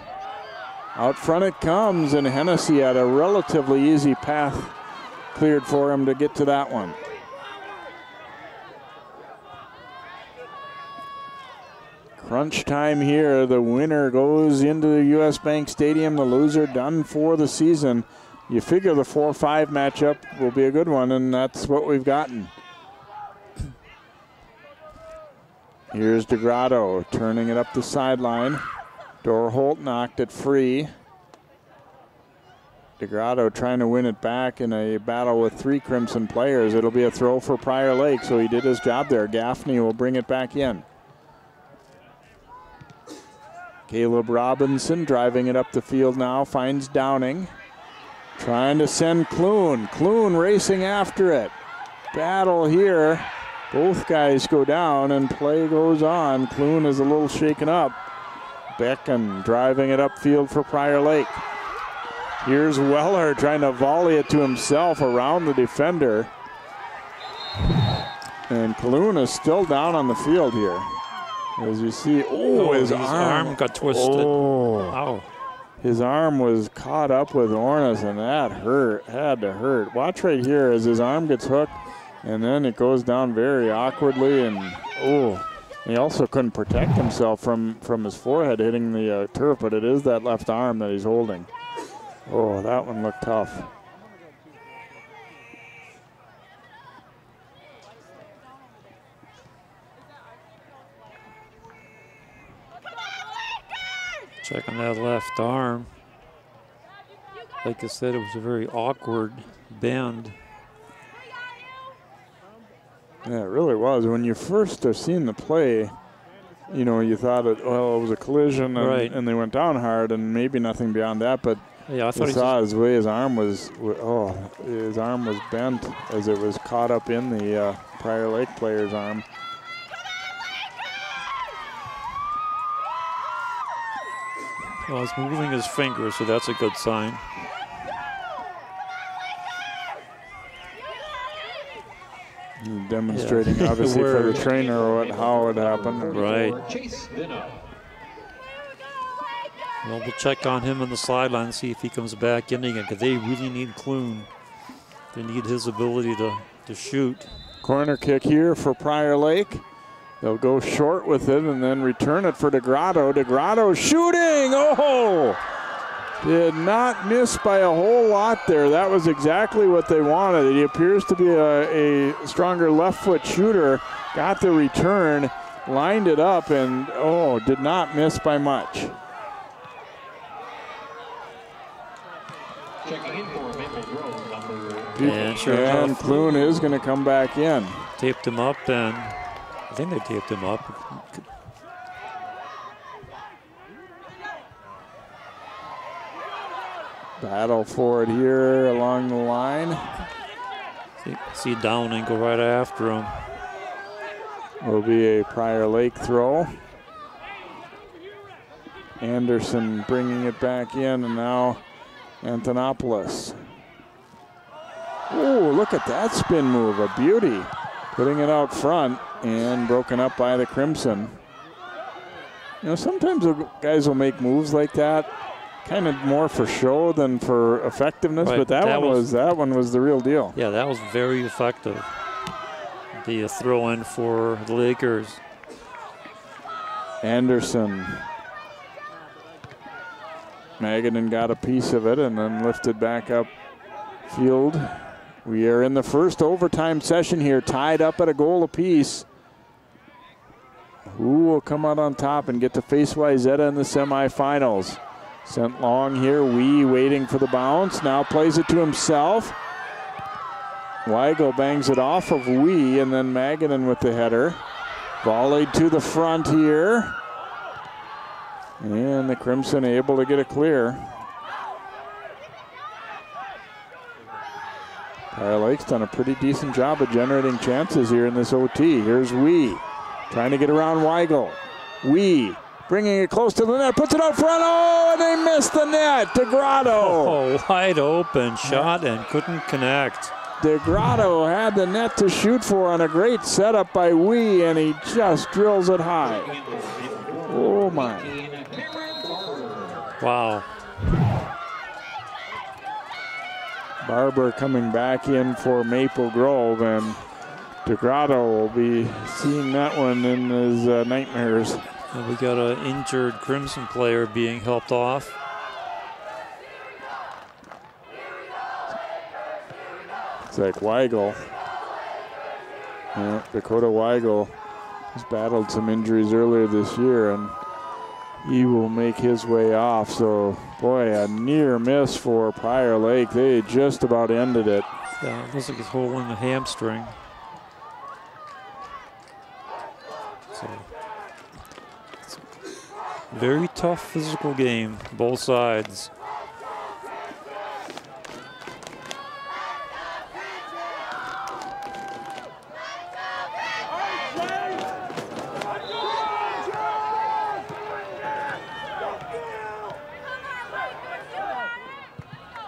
Out front it comes, and Hennessy had a relatively easy path cleared for him to get to that one. Crunch time here. The winner goes into the U.S. Bank Stadium. The loser done for the season. You figure the 4-5 matchup will be a good one, and that's what we've gotten. Here's DeGrotto turning it up the sideline. Dorholt knocked it free. DeGrotto trying to win it back in a battle with 3 Crimson players. It'll be a throw for Prior Lake, so he did his job there. Gaffney will bring it back in. Caleb Robinson driving it up the field now, finds Downing. Trying to send Clune. Clune racing after it. Battle here. Both guys go down and play goes on. Clune is a little shaken up. Becken driving it upfield for Prior Lake. Here's Weller trying to volley it to himself around the defender. And Clune is still down on the field here. As you see, his arm got twisted. Wow. His arm was caught up with Ornis, and that hurt, had to hurt. Watch right here as his arm gets hooked, and then it goes down very awkwardly, and he also couldn't protect himself from his forehead hitting the turf, but it is that left arm that he's holding. Oh, that one looked tough. Check on that left arm. Like I said, it was a very awkward bend. Yeah, it really was. When you first have seen the play, you know, you thought it was a collision and they went down hard and maybe nothing beyond that, but yeah, I thought you saw his way his arm was bent as it was caught up in the Prior Lake player's arm. Well, he's moving his finger, so that's a good sign. Demonstrating, obviously, for the trainer how it happened. Right. Well, we'll check on him on the sideline and see if he comes back in again, because they really need Clune. They need his ability to shoot. Corner kick here for Prior Lake. They'll go short with it and then return it for DeGrotto. DeGrotto shooting! Oh! Did not miss by a whole lot there. That was exactly what they wanted. He appears to be a stronger left foot shooter. Got the return, lined it up, and did not miss by much. Checking in for Maple Grove, number And sure and enough, Clune is going to come back in. taped him up, and I think they taped him up. Battle for it here along the line. See Downing go right after him. Will be a Prior Lake throw. Anderson bringing it back in, and now Antonopoulos. Oh, look at that spin move, a beauty. Putting it out front and broken up by the Crimson. You know, sometimes the guys will make moves like that, kind of more for show than for effectiveness, Right. but that one was the real deal. Yeah, that was very effective. Be a throw in for the Lakers. Anderson. Magadan got a piece of it and then lifted back up field. We are in the first overtime session here, tied up at a goal apiece. Who will come out on top and get to face Wayzata in the semifinals? Sent long here, Wee waiting for the bounce, now plays it to himself. Weigel bangs it off of Wee, and then Magadan with the header. Volleyed to the front here. And the Crimson able to get it clear. Prior Lake's done a pretty decent job of generating chances here in this OT. Here's Wee trying to get around Weigel. Wee bringing it close to the net, puts it out front. Oh, and they missed the net to Grotto. Oh, wide open shot and couldn't connect. Grotto had the net to shoot for on a great setup by Wee, and he just drills it high. Oh, my. Wow. Barber coming back in for Maple Grove, and Grotto will be seeing that one in his nightmares. And we got an injured Crimson player being helped off. It's like Weigel. Yeah, Dakota Weigel has battled some injuries earlier this year, and he will make his way off. So, boy, a near miss for Prior Lake. They just about ended it. Yeah, it looks like he's holding the hamstring. So, it's a very tough physical game, both sides.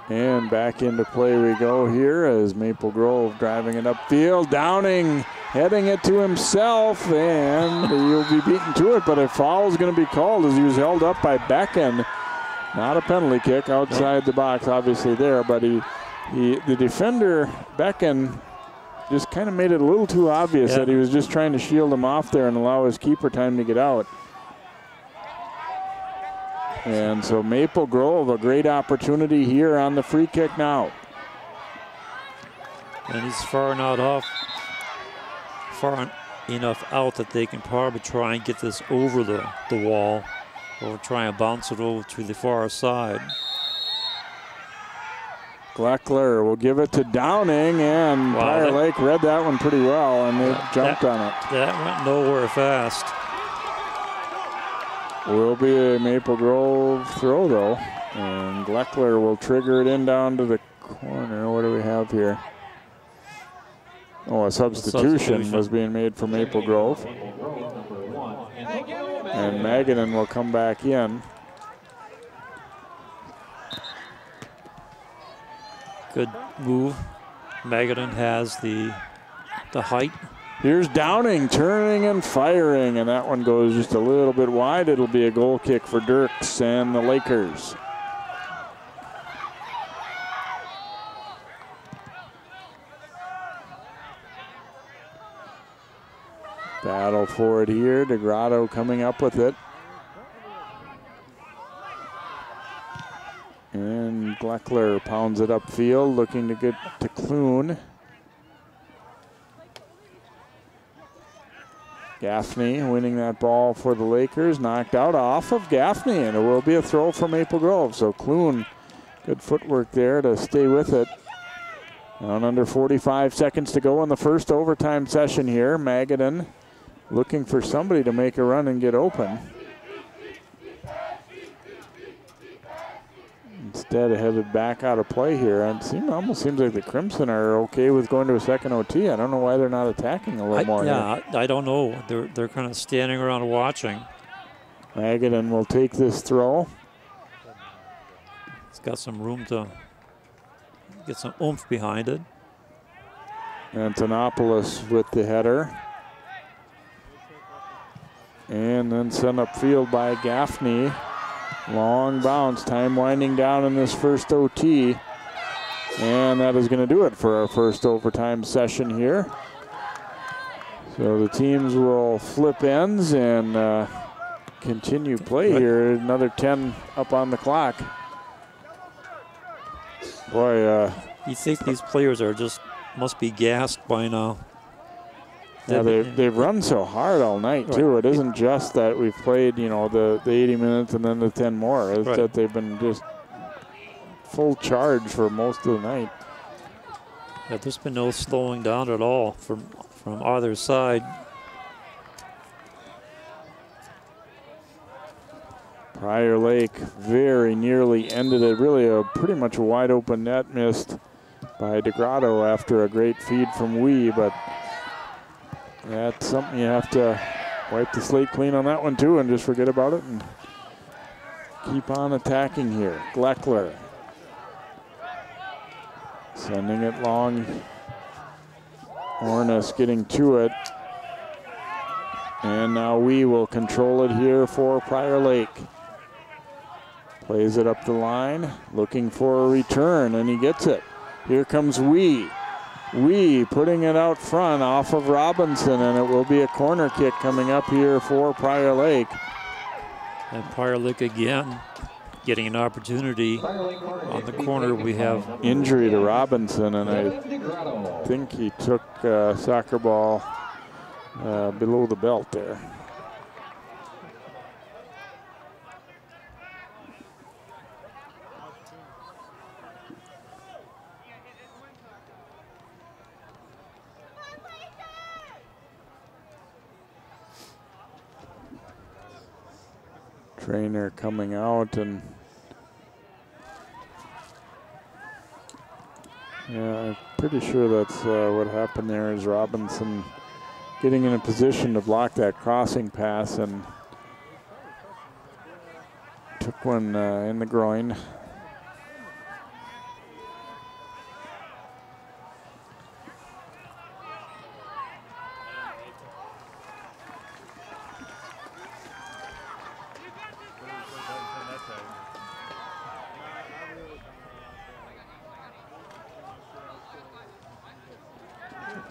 And back into play we go here as Maple Grove driving it upfield. Downing heading it to himself, and he'll be beaten to it, but a foul is going to be called as he was held up by Becken. Not a penalty kick outside the box, obviously there, but the defender, Becken, just kind of made it a little too obvious that he was just trying to shield him off there and allow his keeper time to get out. And so Maple Grove, a great opportunity here on the free kick now. And he's far enough out that they can probably try and get this over the wall or try and bounce it over to the far side. Gleckler will give it to Downing, and Prior Lake read that one pretty well, and they jumped on it. That went nowhere fast. Will be a Maple Grove throw, though. And Gleckler will trigger it in down to the corner. What do we have here? Oh, a substitution was being made for Maple Grove. And Magadan will come back in. Good move. Magadan has the height. Here's Downing turning and firing, and that one goes just a little bit wide. It'll be a goal kick for Dirks and the Lakers. Battle for it here. Grotto coming up with it. And Gleckler pounds it upfield, looking to get to Clune. Gaffney winning that ball for the Lakers. Knocked out off of Gaffney, and it will be a throw for Maple Grove. So Clune, good footwork there to stay with it. On under 45 seconds to go in the first overtime session here. Magadan looking for somebody to make a run and get open. Instead, headed back out of play here. It almost seems like the Crimson are okay with going to a second OT. I don't know why they're not attacking a little more. Yeah, I don't know. They're kind of standing around watching. Magadan will take this throw. It's got some room to get some oomph behind it. Antonopoulos with the header. And then sent upfield by Gaffney. Long bounce, time winding down in this first OT. And that is going to do it for our first overtime session here. So the teams will flip ends and continue play here. Another 10 up on the clock. Boy, you think these players are must be gassed by now. Yeah, they've run so hard all night, too. It isn't just that we've played, the 80 minutes and then the 10 more. It's that they've been just full charge for most of the night. Yeah, there's been no slowing down at all from either side. Prior Lake very nearly ended it. Really pretty much a wide open net missed by Grotto after a great feed from Wee, but that's something you have to wipe the slate clean on that one too and just forget about it and keep on attacking here. Gleckler sending it long. Ornis getting to it. And now Wee will control it here for Prior Lake. Plays it up the line, looking for a return, and he gets it. Here comes Wee. Wee putting it out front off of Robinson, and it will be a corner kick coming up here for Prior Lake. And Prior Lake again getting an opportunity on the corner. We have injury to Robinson, and I think he took soccer ball below the belt there. Trainer coming out, and yeah, I'm pretty sure that's what happened there is Robinson getting in a position to block that crossing pass and took one in the groin.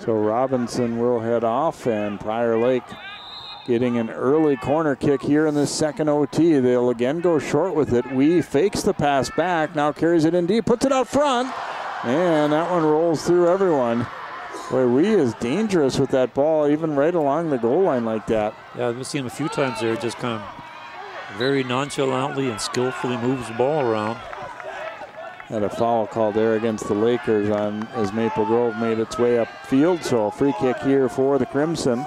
So Robinson will head off, and Prior Lake getting an early corner kick here in this second OT. They'll again go short with it. Wee fakes the pass back, now carries it in deep, puts it out front, and that one rolls through everyone. Boy, Wee is dangerous with that ball, even right along the goal line like that. Yeah, we've seen him a few times there, just kind of very nonchalantly and skillfully moves the ball around. Had a foul call there against the Lakers on as Maple Grove made its way upfield. So a free kick here for the Crimson.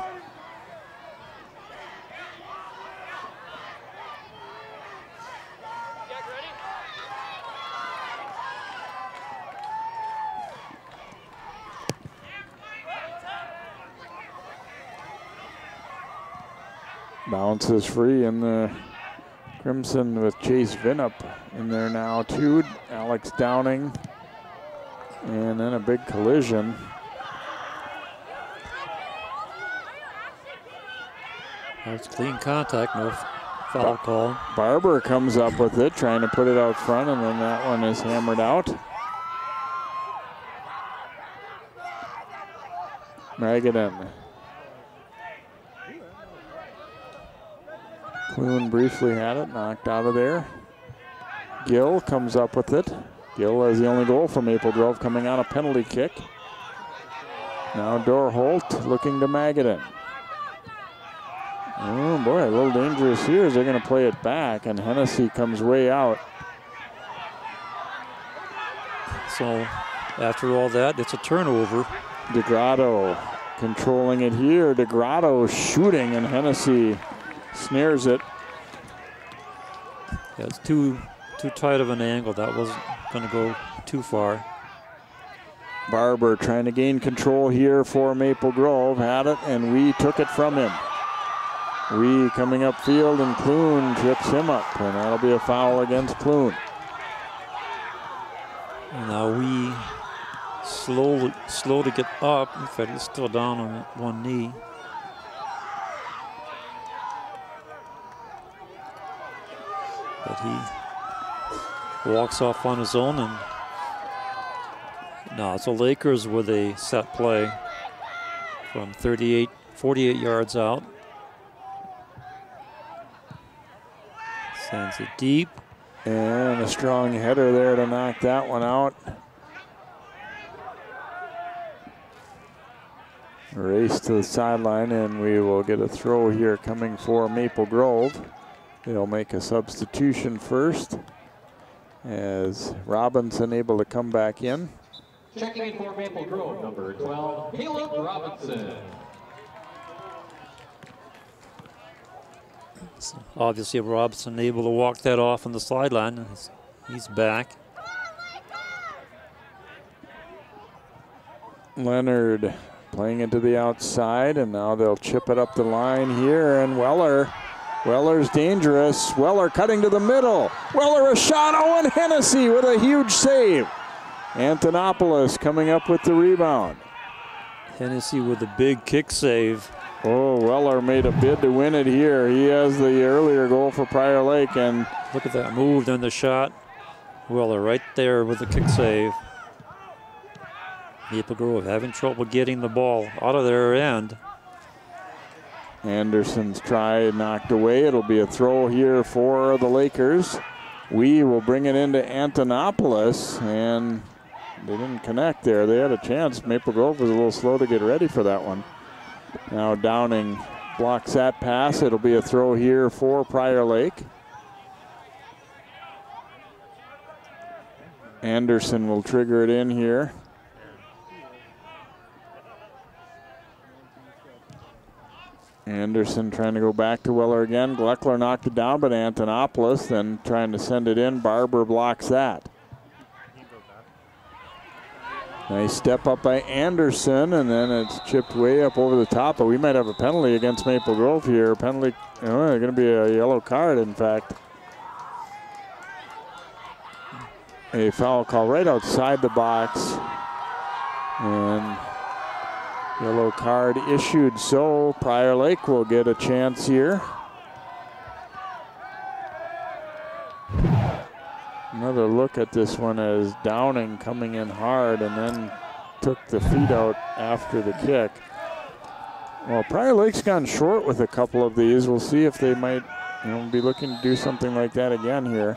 Bounces free, and the Crimson with Chase Vinup in there now too. Alex Downing, and then a big collision. That's clean contact, no foul call. Barber comes up with it, trying to put it out front, and then that one is hammered out. Magadan. Clune briefly had it, knocked out of there. Gill comes up with it. Gill has the only goal for Maple Grove, coming on a penalty kick. Now Dorholt looking to Magadan. Oh boy, a little dangerous here as they're going to play it back, and Hennessy comes way out. So after all that, it's a turnover. Grotto controlling it here. Grotto shooting, and Hennessy snares it. Yeah, it's too tight of an angle. That wasn't going to go too far. Barber trying to gain control here for Maple Grove. Had it, and Wee took it from him. Wee coming upfield, and Clune trips him up, and that'll be a foul against Clune. And now Wee slow to get up. In fact, he's still down on one knee. But he walks off on his own, and now it's the Lakers with a set play from 48 yards out. Sends it deep. And a strong header there to knock that one out. Race to the sideline, and we will get a throw here coming for Maple Grove. They'll make a substitution first, as Robinson able to come back in. Checking in for Maple Grove, number 12, Caleb Robinson. So obviously Robinson able to walk that off on the sideline. He's back. Leonard playing it to the outside, and now they'll chip it up the line here, and Weller's dangerous. Weller cutting to the middle. Weller a shot. Oh, and Hennessy with a huge save. Antonopoulos coming up with the rebound. Hennessy with a big kick save. Oh, Weller made a bid to win it here. He has the earlier goal for Prior Lake, and look at that move, then the shot. Weller right there with the kick save. Maple Grove having trouble getting the ball out of their end. Anderson's try knocked away. It'll be a throw here for the Lakers. We will bring it into Antonopoulos, and they didn't connect there. They had a chance. Maple Grove was a little slow to get ready for that one. Now Downing blocks that pass. It'll be a throw here for Prior Lake. Anderson will trigger it in here. Anderson trying to go back to Weller again. Gleckler knocked it down, but Antonopoulos then trying to send it in. Barber blocks that. Nice step up by Anderson, and then it's chipped way up over the top, but we might have a penalty against Maple Grove here. Penalty, going to be a yellow card, in fact. A foul call right outside the box. And yellow card issued, so Prior Lake will get a chance here. Another look at this one as Downing coming in hard and then took the feet out after the kick. Well, Prior Lake's gone short with a couple of these. We'll see if they might be looking to do something like that again here.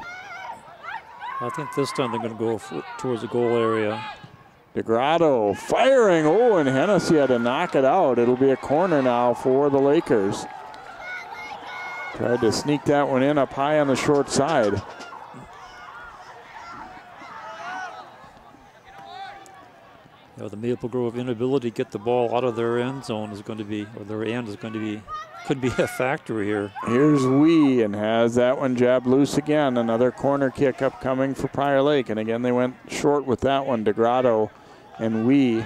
I think this time they're going to go towards the goal area. Grotto firing. Oh, and Hennessy had to knock it out. It'll be a corner now for the Lakers. Tried to sneak that one in up high on the short side. The Maple Grove inability to get the ball out of their end zone is going to be, or their end is going to be, could be a factor here. Here's Wee, and has that one jabbed loose again. Another corner kick upcoming for Prior Lake, and again they went short with that one. Grotto and Wee.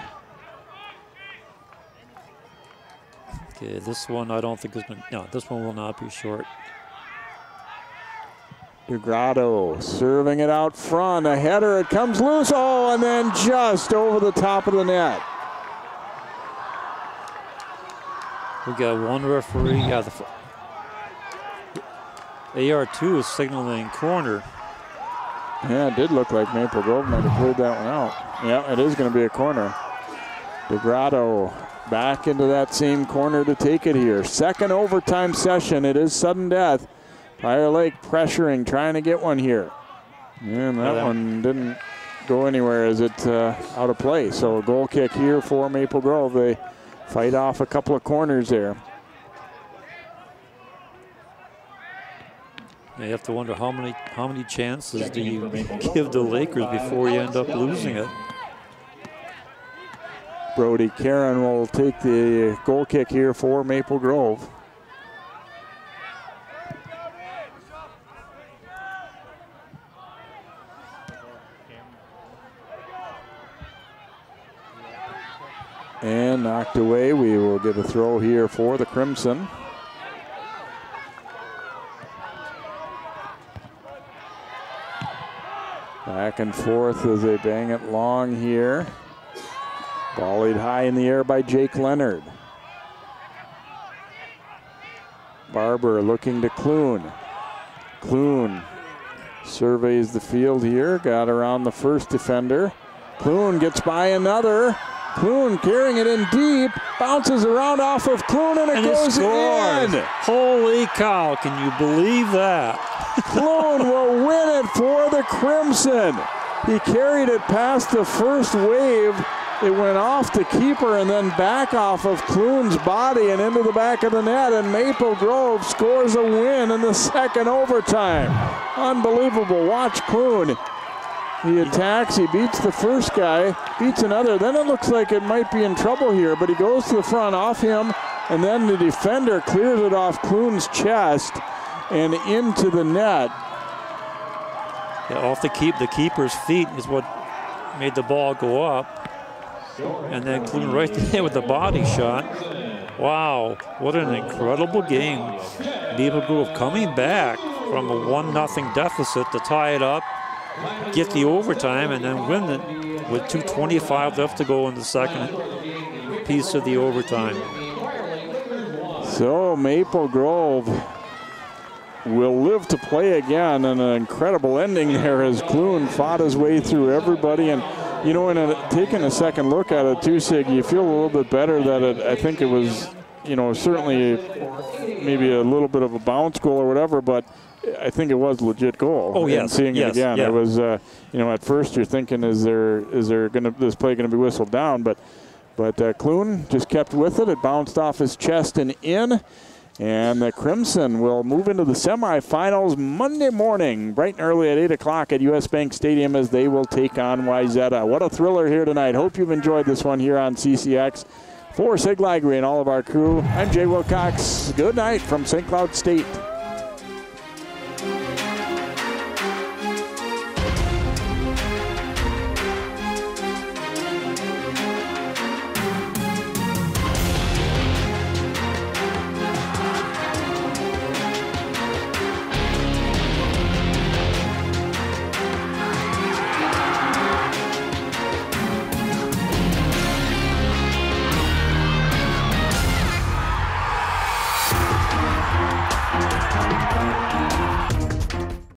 Okay, this one I don't think is going to, no, this one will not be short. Grotto serving it out front. A header, it comes loose. Oh, and then just over the top of the net. We got one referee. Yeah, the AR2 is signaling corner. Yeah, it did look like Maple Grove might have cleared that one out. Yeah, it is going to be a corner. Grotto back into that same corner to take it here. Second overtime session. It is sudden death. Prior Lake pressuring, trying to get one here. And that one didn't go anywhere as it's out of play. So a goal kick here for Maple Grove. They fight off a couple of corners there. You have to wonder how many chances do you give the Lakers before you end up losing it. Brody Caron will take the goal kick here for Maple Grove. And knocked away. We will get a throw here for the Crimson. Back and forth as they bang it long here. Volleyed high in the air by Jake Leonard. Barber looking to Clune. Clune surveys the field here. Got around the first defender. Clune gets by another. Clune carrying it in deep, bounces around off of Clune, and it goes in. Holy cow, can you believe that? Clune will win it for the Crimson. He carried it past the first wave. It went off the keeper and then back off of Clune's body and into the back of the net, and Maple Grove scores a win in the second overtime. Unbelievable. Watch Clune. He attacks, he beats the first guy, beats another. Then it looks like it might be in trouble here, but he goes to the front off him, and then the defender clears it off Clune's chest and into the net. Yeah, off the keeper's feet is what made the ball go up. And then Clune right there with the body shot. Wow, what an incredible game. Maple Grove coming back from a 1-0 deficit to tie it up, get the overtime, and then win it with 2:25 left to go in the second piece of the overtime. So Maple Grove will live to play again, and an incredible ending there as Clune fought his way through everybody. And you know, taking a second look at it too, Sig, you feel a little bit better that I think it was, you know, certainly maybe a little bit of a bounce goal or whatever, but I think it was a legit goal. Oh, yes. And seeing it again, it was, you know, at first you're thinking, is this play going to be whistled down? But Clune just kept with it. It bounced off his chest and in. And the Crimson will move into the semifinals Monday morning, bright and early at 8 o'clock at US Bank Stadium as they will take on Wayzata. What a thriller here tonight. Hope you've enjoyed this one here on CCX. For Sig Lagery and all of our crew, I'm Jay Wilcox. Good night from St. Cloud State.